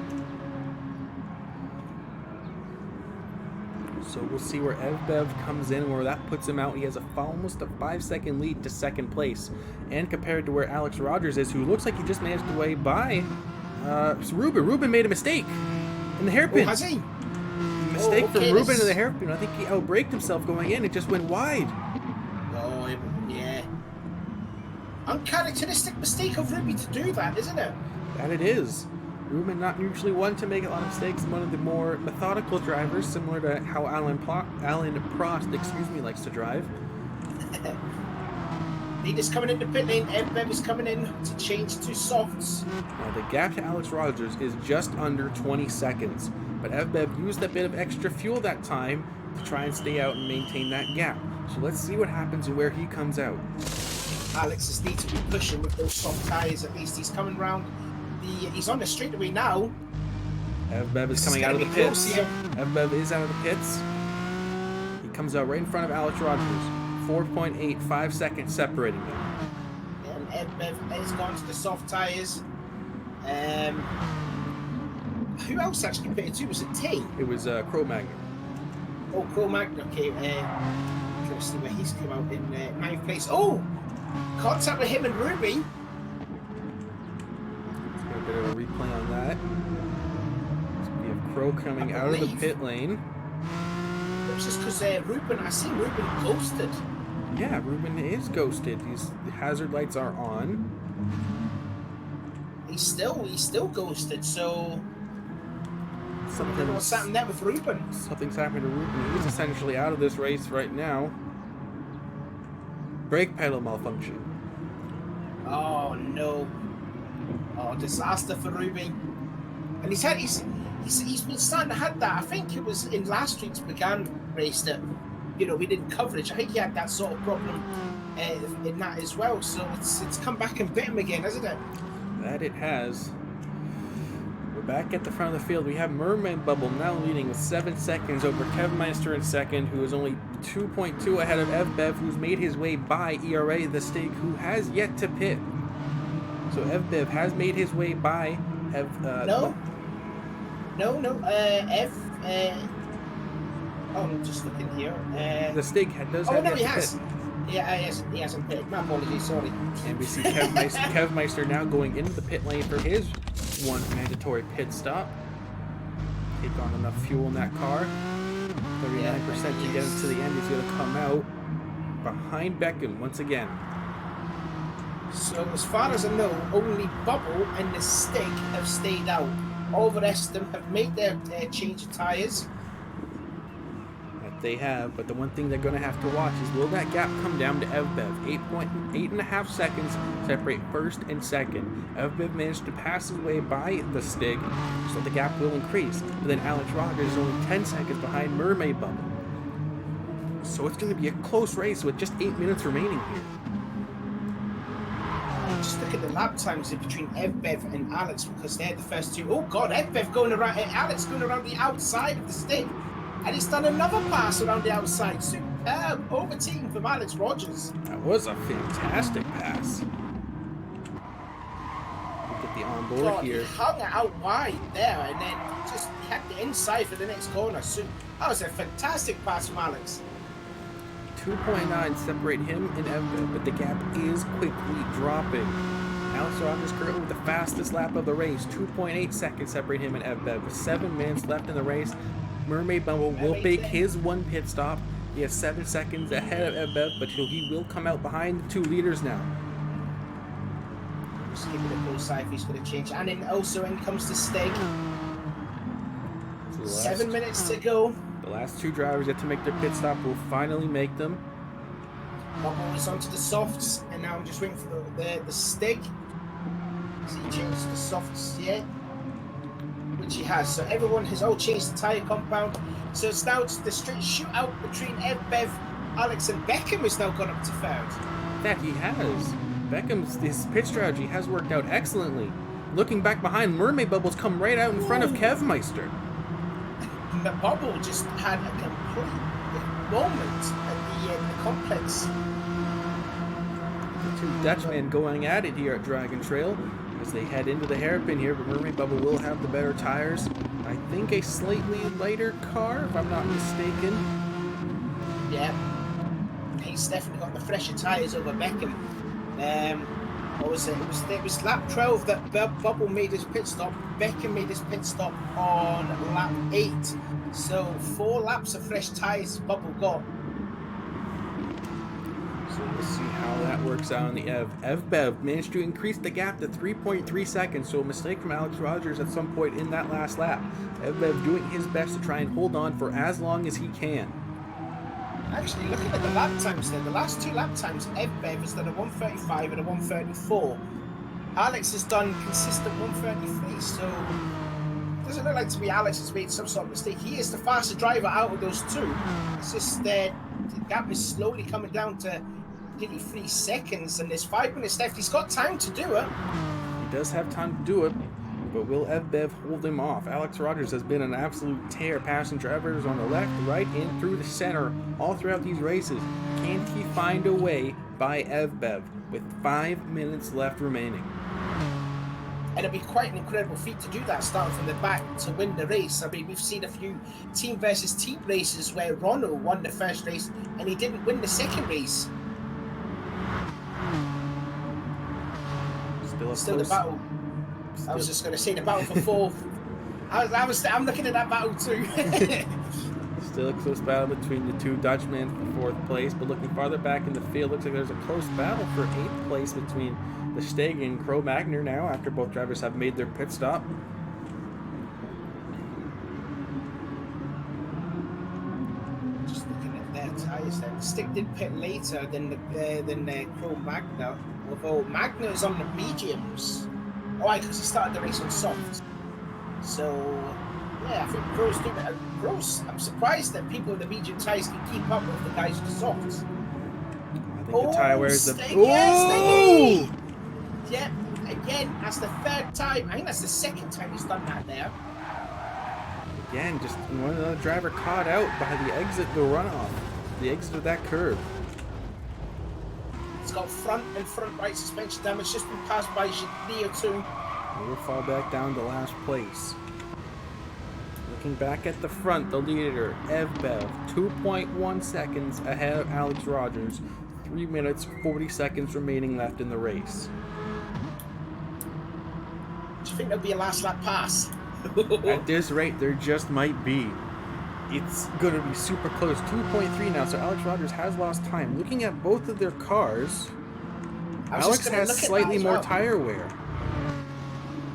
So we'll see where Evbev comes in, where that puts him out. He has almost a 5-second lead to 2nd place. And compared to where Alex Rogers is, who looks like he just managed to way by Ruben. Ruben made a mistake in the hairpin. Oh, has he? mistake from okay, Ruben in the hairpin. I think he outbraked himself going in. It just went wide. Oh, yeah. Uncharacteristic mistake of Ruby to do that, isn't it? That it is. Ruben not usually one to make a lot of mistakes. One of the more methodical drivers, similar to how Alan Prost, likes to drive. Leader's coming into pit lane. Bev is coming in to change to softs. Now the gap to Alex Rogers is just under 20 seconds, but Evbev used a bit of extra fuel that time to try and stay out and maintain that gap. So let's see what happens and where he comes out. Alex is need to be pushing with those soft tyres. At least he's coming round. He's on the straightaway now. Evbev is coming out of the pits. Evbev is out of the pits. He comes out right in front of Alex Rogers. 4.85 seconds separating them. And Evbev has gone to the soft tyres. Who else actually pitted too? Was it T? It was Cro-Magnon. Oh, Cro-Magnon. Okay. Let's see where he's come out in 9th place. Oh! Contact with him and Ruby. Let's get a bit of a replay on that. So we have Crow coming out of the pit lane. It was just because Ruben, I seen Ruben ghosted. Yeah, Ruben is ghosted. The hazard lights are on. He's still ghosted, so what's happened there with Ruben? Something's happened to Ruben. He's essentially out of this race right now. Brake pedal malfunction. Oh no. Oh, disaster for Ruben. And he's been starting to have that. I think it was in last week's Began race that, we didn't coverage. I think he had that sort of problem in that as well. So it's come back and bit him again, hasn't it? That it has. We're back at the front of the field. We have Mermaid Bubble now leading with 7 seconds over Kevmeister in second, who is only 2.2 ahead of Evbev, who's made his way by ERA the Stig, who has yet to pit. So Evbev has made his way by No. I'm just looking here. The Stig does have no, yet he to has. pit. Yeah, he hasn't pitted. My apologies, sorry. And we see Kevmeister now going into the pit lane for his one mandatory pit stop. Take on enough fuel in that car. 39% to get him to the end. He's going to come out behind Beckham once again. So as far as I know, only Bubble and the Stig have stayed out. All the rest of them have made their change of tyres. They have, but the one thing they're going to have to watch is, will that gap come down to Evbev? 8.5 seconds separate first and second. Evbev managed to pass his way by the Stig, so the gap will increase. But then Alex Rogers is only 10 seconds behind Mermaid Bubble. So it's going to be a close race with just 8 minutes remaining here. Just look at the lap times between Evbev and Alex, because they're the first two. Oh God, Evbev going around, Alex going around the outside of the Stig. And he's done another pass around the outside. Superb overtaking from Alex Rogers. That was a fantastic pass. Look at the onboard here. He hung it out wide there and then just had the inside for the next corner. So that was a fantastic pass from Alex. 2.9 separate him and Evbev, but the gap is quickly dropping. Alex Rogers currently with the fastest lap of the race. 2.8 seconds separate him and Evbev. With 7 minutes left in the race, Mermaid Bubble will make his one pit stop. He has 7 seconds ahead of Evbev, but he will come out behind the 2 leaders now. Just keeping a close eye if he's going to change. And then also in comes the Stig. 7 minutes to go. The last 2 drivers yet to make their pit stop will finally make them. Bubble is onto the softs, and now I'm just waiting for the Stig. Has he changed the softs yet? Which he has. So everyone has all changed the tyre compound. So it's now the straight shootout between Evbev, Alex, and Beckham has now gone up to third. That he has. His pit strategy has worked out excellently. Looking back behind, Mermaid Bubbles come right out in front of Kevmeister. The Bubble just had a complete moment at the complex. The 2 Dutchmen going at it here at Dragon Trail as they head into the hairpin here, but Mermaid Bubble will have the better tires. I think a slightly lighter car, if I'm not mistaken. Yeah. He's definitely got the fresher tyres over Beckham. What was it? It was lap 12 that Bubble made his pit stop. Beckham made his pit stop on lap 8. So 4 laps of fresh tyres Bubble got. So we'll see how that works out on the Bev managed to increase the gap to 3.3 seconds, so a mistake from Alex Rogers at some point in that last lap. Bev doing his best to try and hold on for as long as he can. Actually, looking at the lap times there, the last 2 lap times, Bev has done a 1:35 and a 1:34. Alex has done consistent 1:33, so it doesn't look like to me Alex has made some sort of mistake. He is the faster driver out of those 2. It's just the gap is slowly coming down to nearly 3 seconds, and there's 5 minutes left. He's got time to do it. He does have time to do it, but will Bev hold him off? Alex Rogers has been an absolute tear, passing drivers on the left, right, and through the center all throughout these races. Can't he find a way by Bev with 5 minutes left remaining? And it'd be quite an incredible feat to do that, starting from the back to win the race. I mean, we've seen a few team versus team races where Ronald won the first race and he didn't win the second race. Still the battle. I was just going to say the battle for 4th. I'm looking at that battle too. Still a close battle between the 2 Dutchmen for 4th place, but looking farther back in the field, looks like there's a close battle for 8th place between the Steg and Cro-Magnon now, after both drivers have made their pit stop. Just looking at their tyres there. The Stick did pit later than the Cro-Magnon, although Magna is on the mediums. Oh, because he started the race on soft. So, yeah, I think Pro's doing it. Pro's, I'm surprised that people with the medium tyres can keep up with the guys with the softs. I think the tyre wears the... Oh! Yeah, again, that's the 3rd time. I think that's the 2nd time he's done that there. Again, just one other driver caught out by the exit, the runoff, the exit of that curve. It's got front and front right suspension damage, just been passed by Neo 2. We'll fall back down to last place. Looking back at the front, the leader, Bev, 2.1 seconds ahead of Alex Rogers. 3 minutes, 40 seconds remaining left in the race. Do you think there'll be a last lap pass? At this rate, there just might be. It's going to be super close. 2.3 now, so Alex Rogers has lost time. Looking at both of their cars, Alex has slightly more tire wear.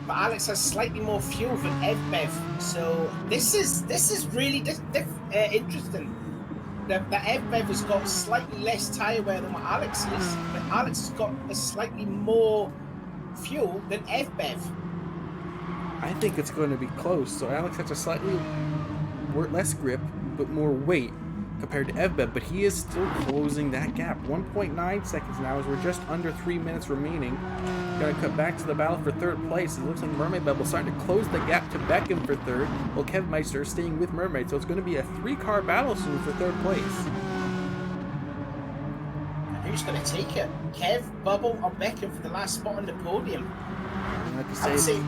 But Alex has slightly more fuel than Bev, so this is really interesting. The Bev has got slightly less tire wear than what Alex is, but Alex has got a slightly more fuel than Bev. I think it's going to be close. So Alex has a slightly less grip, but more weight compared to Bev, but he is still closing that gap. 1.9 seconds now, as we're just under 3 minutes remaining. Going to cut back to the battle for 3rd place. It looks like Mermaid Bubble starting to close the gap to Beckham for 3rd, while Kev Meister is staying with Mermaid. So it's going to be a 3-car battle soon for 3rd place. Who's going to take it? Kev, Bubble, or Beckham for the last spot on the podium? I have to say,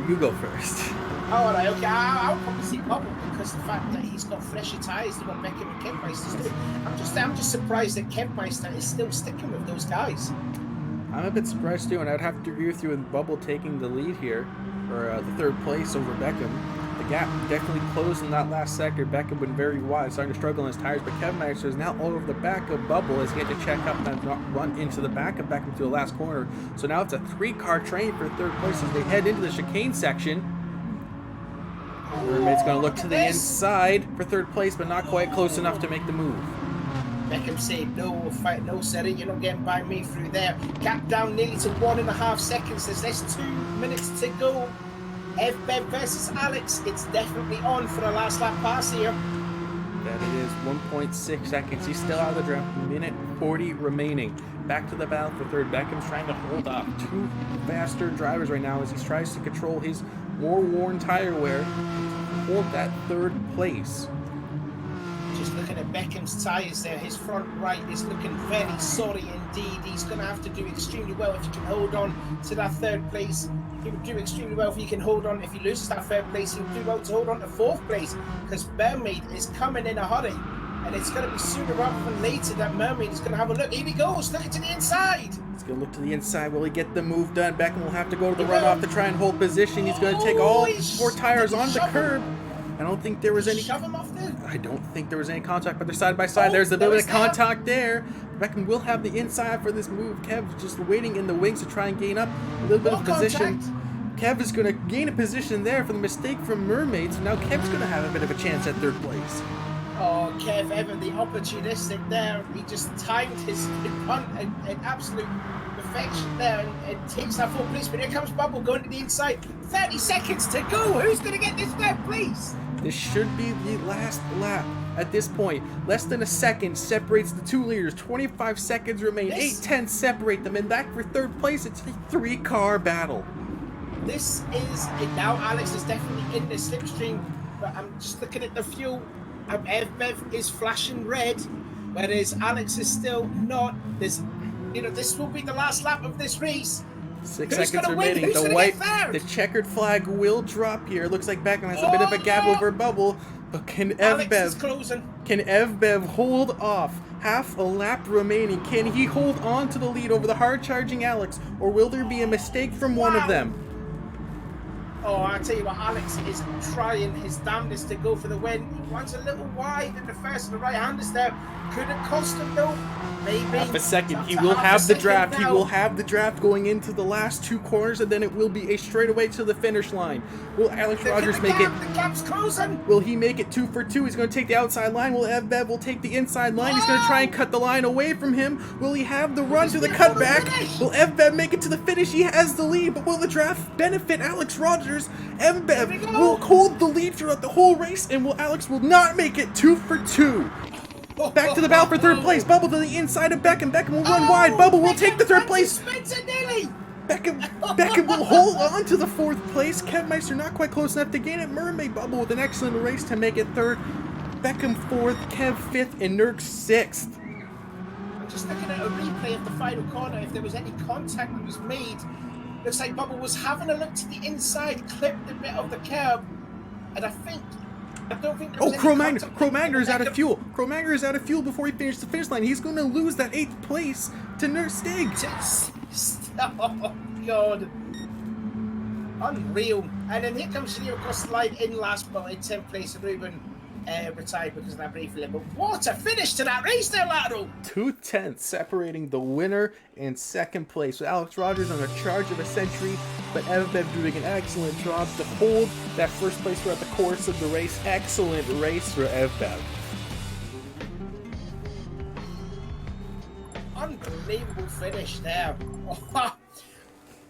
you go first. Oh, all right, okay. I'll probably see Bubble because the fact that he's got fresher tyres than what Beckham and Kev Meister's doing. I'm just surprised that Kev Meister is still sticking with those guys. I'm a bit surprised too, and I'd have to agree with you with Bubble taking the lead here, or the 3rd place over Beckham. The gap definitely closed in that last sector. Beckham been very wide, starting to struggle on his tires, but Kev Meister is now all over the back of Bubble as he had to check up and not run into the back of Beckham to the last corner. So now it's a 3-car train for 3rd place as they head into the chicane section. Mermaid's going to look to the inside for 3rd place, but not quite close enough to make the move. Beckham said, no, fight, no, Seri, you're not getting by me through there. Gap down nearly to 1.5 seconds. There's less 2 minutes to go. Bev versus Alex. It's definitely on for a last lap pass here. That it is 1.6 seconds. He's still out of the draft. 1:40 remaining. Back to the battle for 3rd. Beckham's trying to hold off 2 faster drivers right now as he tries to control his more worn tire wear. Hold that 3rd place. Just looking at Beckham's tyres there, his front right is looking very sorry indeed. He's going to have to do extremely well if he can hold on to that 3rd place. He would do extremely well if he can hold on. If he loses that 3rd place, he would do well to hold on to 4th place because Mermaid is coming in a hurry. And it's going to be sooner rather than later that Mermaid is going to have a look. Here he goes, looking to the inside. He's going to look to the inside. Will he get the move done? Beckham will have to go to the runoff to try and hold position. He's going to take all 4 tires on the curb. I don't think there was any... Shove him off there? I don't think there was any contact, but they're side by side. There's a bit of contact there. Beckham will have the inside for this move. Kev just waiting in the wings to try and gain up a little bit of position. Kev is going to gain a position there for the mistake from Mermaid. So now Kev's going to have a bit of a chance at 3rd place. Oh, Kev Evan, the opportunistic there. He just timed his punt in absolute perfection there and takes that 4th place. But here comes Bubble going to the inside. 30 seconds to go. Who's going to get this 3rd place? This should be the last lap at this point. Less than a second separates the 2 leaders. 25 seconds remain. 8-10 separate them. And back for 3rd place, it's a 3-car battle. This is it now. Alex is definitely in the slipstream, but I'm just looking at the fuel. Bev is flashing red, whereas Alex is still not. There's, this will be the last lap of this race. 6 seconds remaining. The checkered flag will drop here. Looks like Beckham has a bit of a gap over Bubble, but can Evbev hold off? Half a lap remaining. Can he hold on to the lead over the hard-charging Alex, or will there be a mistake from one of them? Oh, I tell you what, Alex is trying his damnedest to go for the win. He runs a little wide in the first, and the right-handers there. Could have cost him though. Maybe. Half a second. He will have the draft. He will have the draft going into the last 2 corners, and then it will be a straightaway to the finish line. Will Alex Rogers make it? The gap's closing. Will he make it 2 for 2? He's going to take the outside line. Will Evbev will take the inside line? He's going to try and cut the line away from him. Will he have the run to the cutback? Will Evbev make it to the finish? He has the lead, but will the draft benefit Alex Rogers? Evbev will hold the lead throughout the whole race, and Alex will not make it 2 for 2. Back to the battle for 3rd place. Bubble to the inside of Beckham. Beckham will run wide. Bubble will take the 3rd place. Beckham will hold on to the 4th place. Kev Meister not quite close enough to gain it. Mermaid Bubble with an excellent race to make it 3rd. Beckham 4th. Kev 5th. And Nurk 6th. I'm just looking at a replay of the final corner. If there was any contact that was made, looks like Bubble was having a look to the inside, clipped a bit of the curb, and I don't think Cro-Magnon is out of fuel. Cro-Magnon is out of fuel before he finishes the finish line. He's going to lose that 8th place to Nurse Stig. Oh, God. Unreal. And then here comes Shanir across the line in last, but in 10th place, Ruben retired because of that brief limit. But what a finish to that race there, Lateral! 2/10 separating the winner in 2nd place, with Alex Rogers on a charge of a century, but Evbev doing an excellent job to hold that 1st place throughout the course of the race. Excellent race for Evbev. Unbelievable finish there.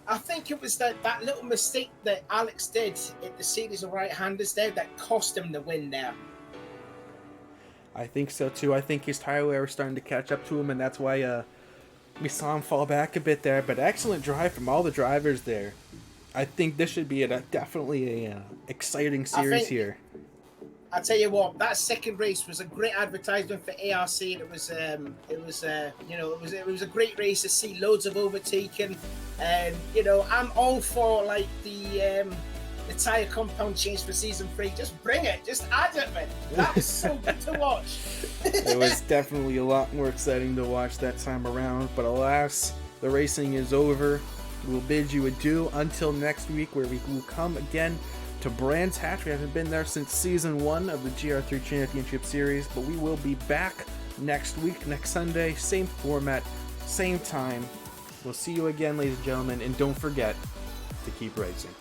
I think it was that little mistake that Alex did in the series of right-handers there that cost him the win there. I think so too. I think his tire wear was starting to catch up to him, and that's why we saw him fall back a bit there. But excellent drive from all the drivers there. I think this should be definitely a exciting series here. I tell you what, that 2nd race was a great advertisement for ARC. And it was a great race to see, loads of overtaking, and I'm all for like the tire compound change for season 3. Just bring it, just add it, man. That was so good to watch. It was definitely a lot more exciting to watch that time around, but alas, the racing is over. We'll bid you adieu until next week, where we will come again to Brands Hatch. We haven't been there since season 1 of the GR3 Championship Series, but we will be back next week, next Sunday, same format, same time. We'll see you again, ladies and gentlemen, and don't forget to keep racing.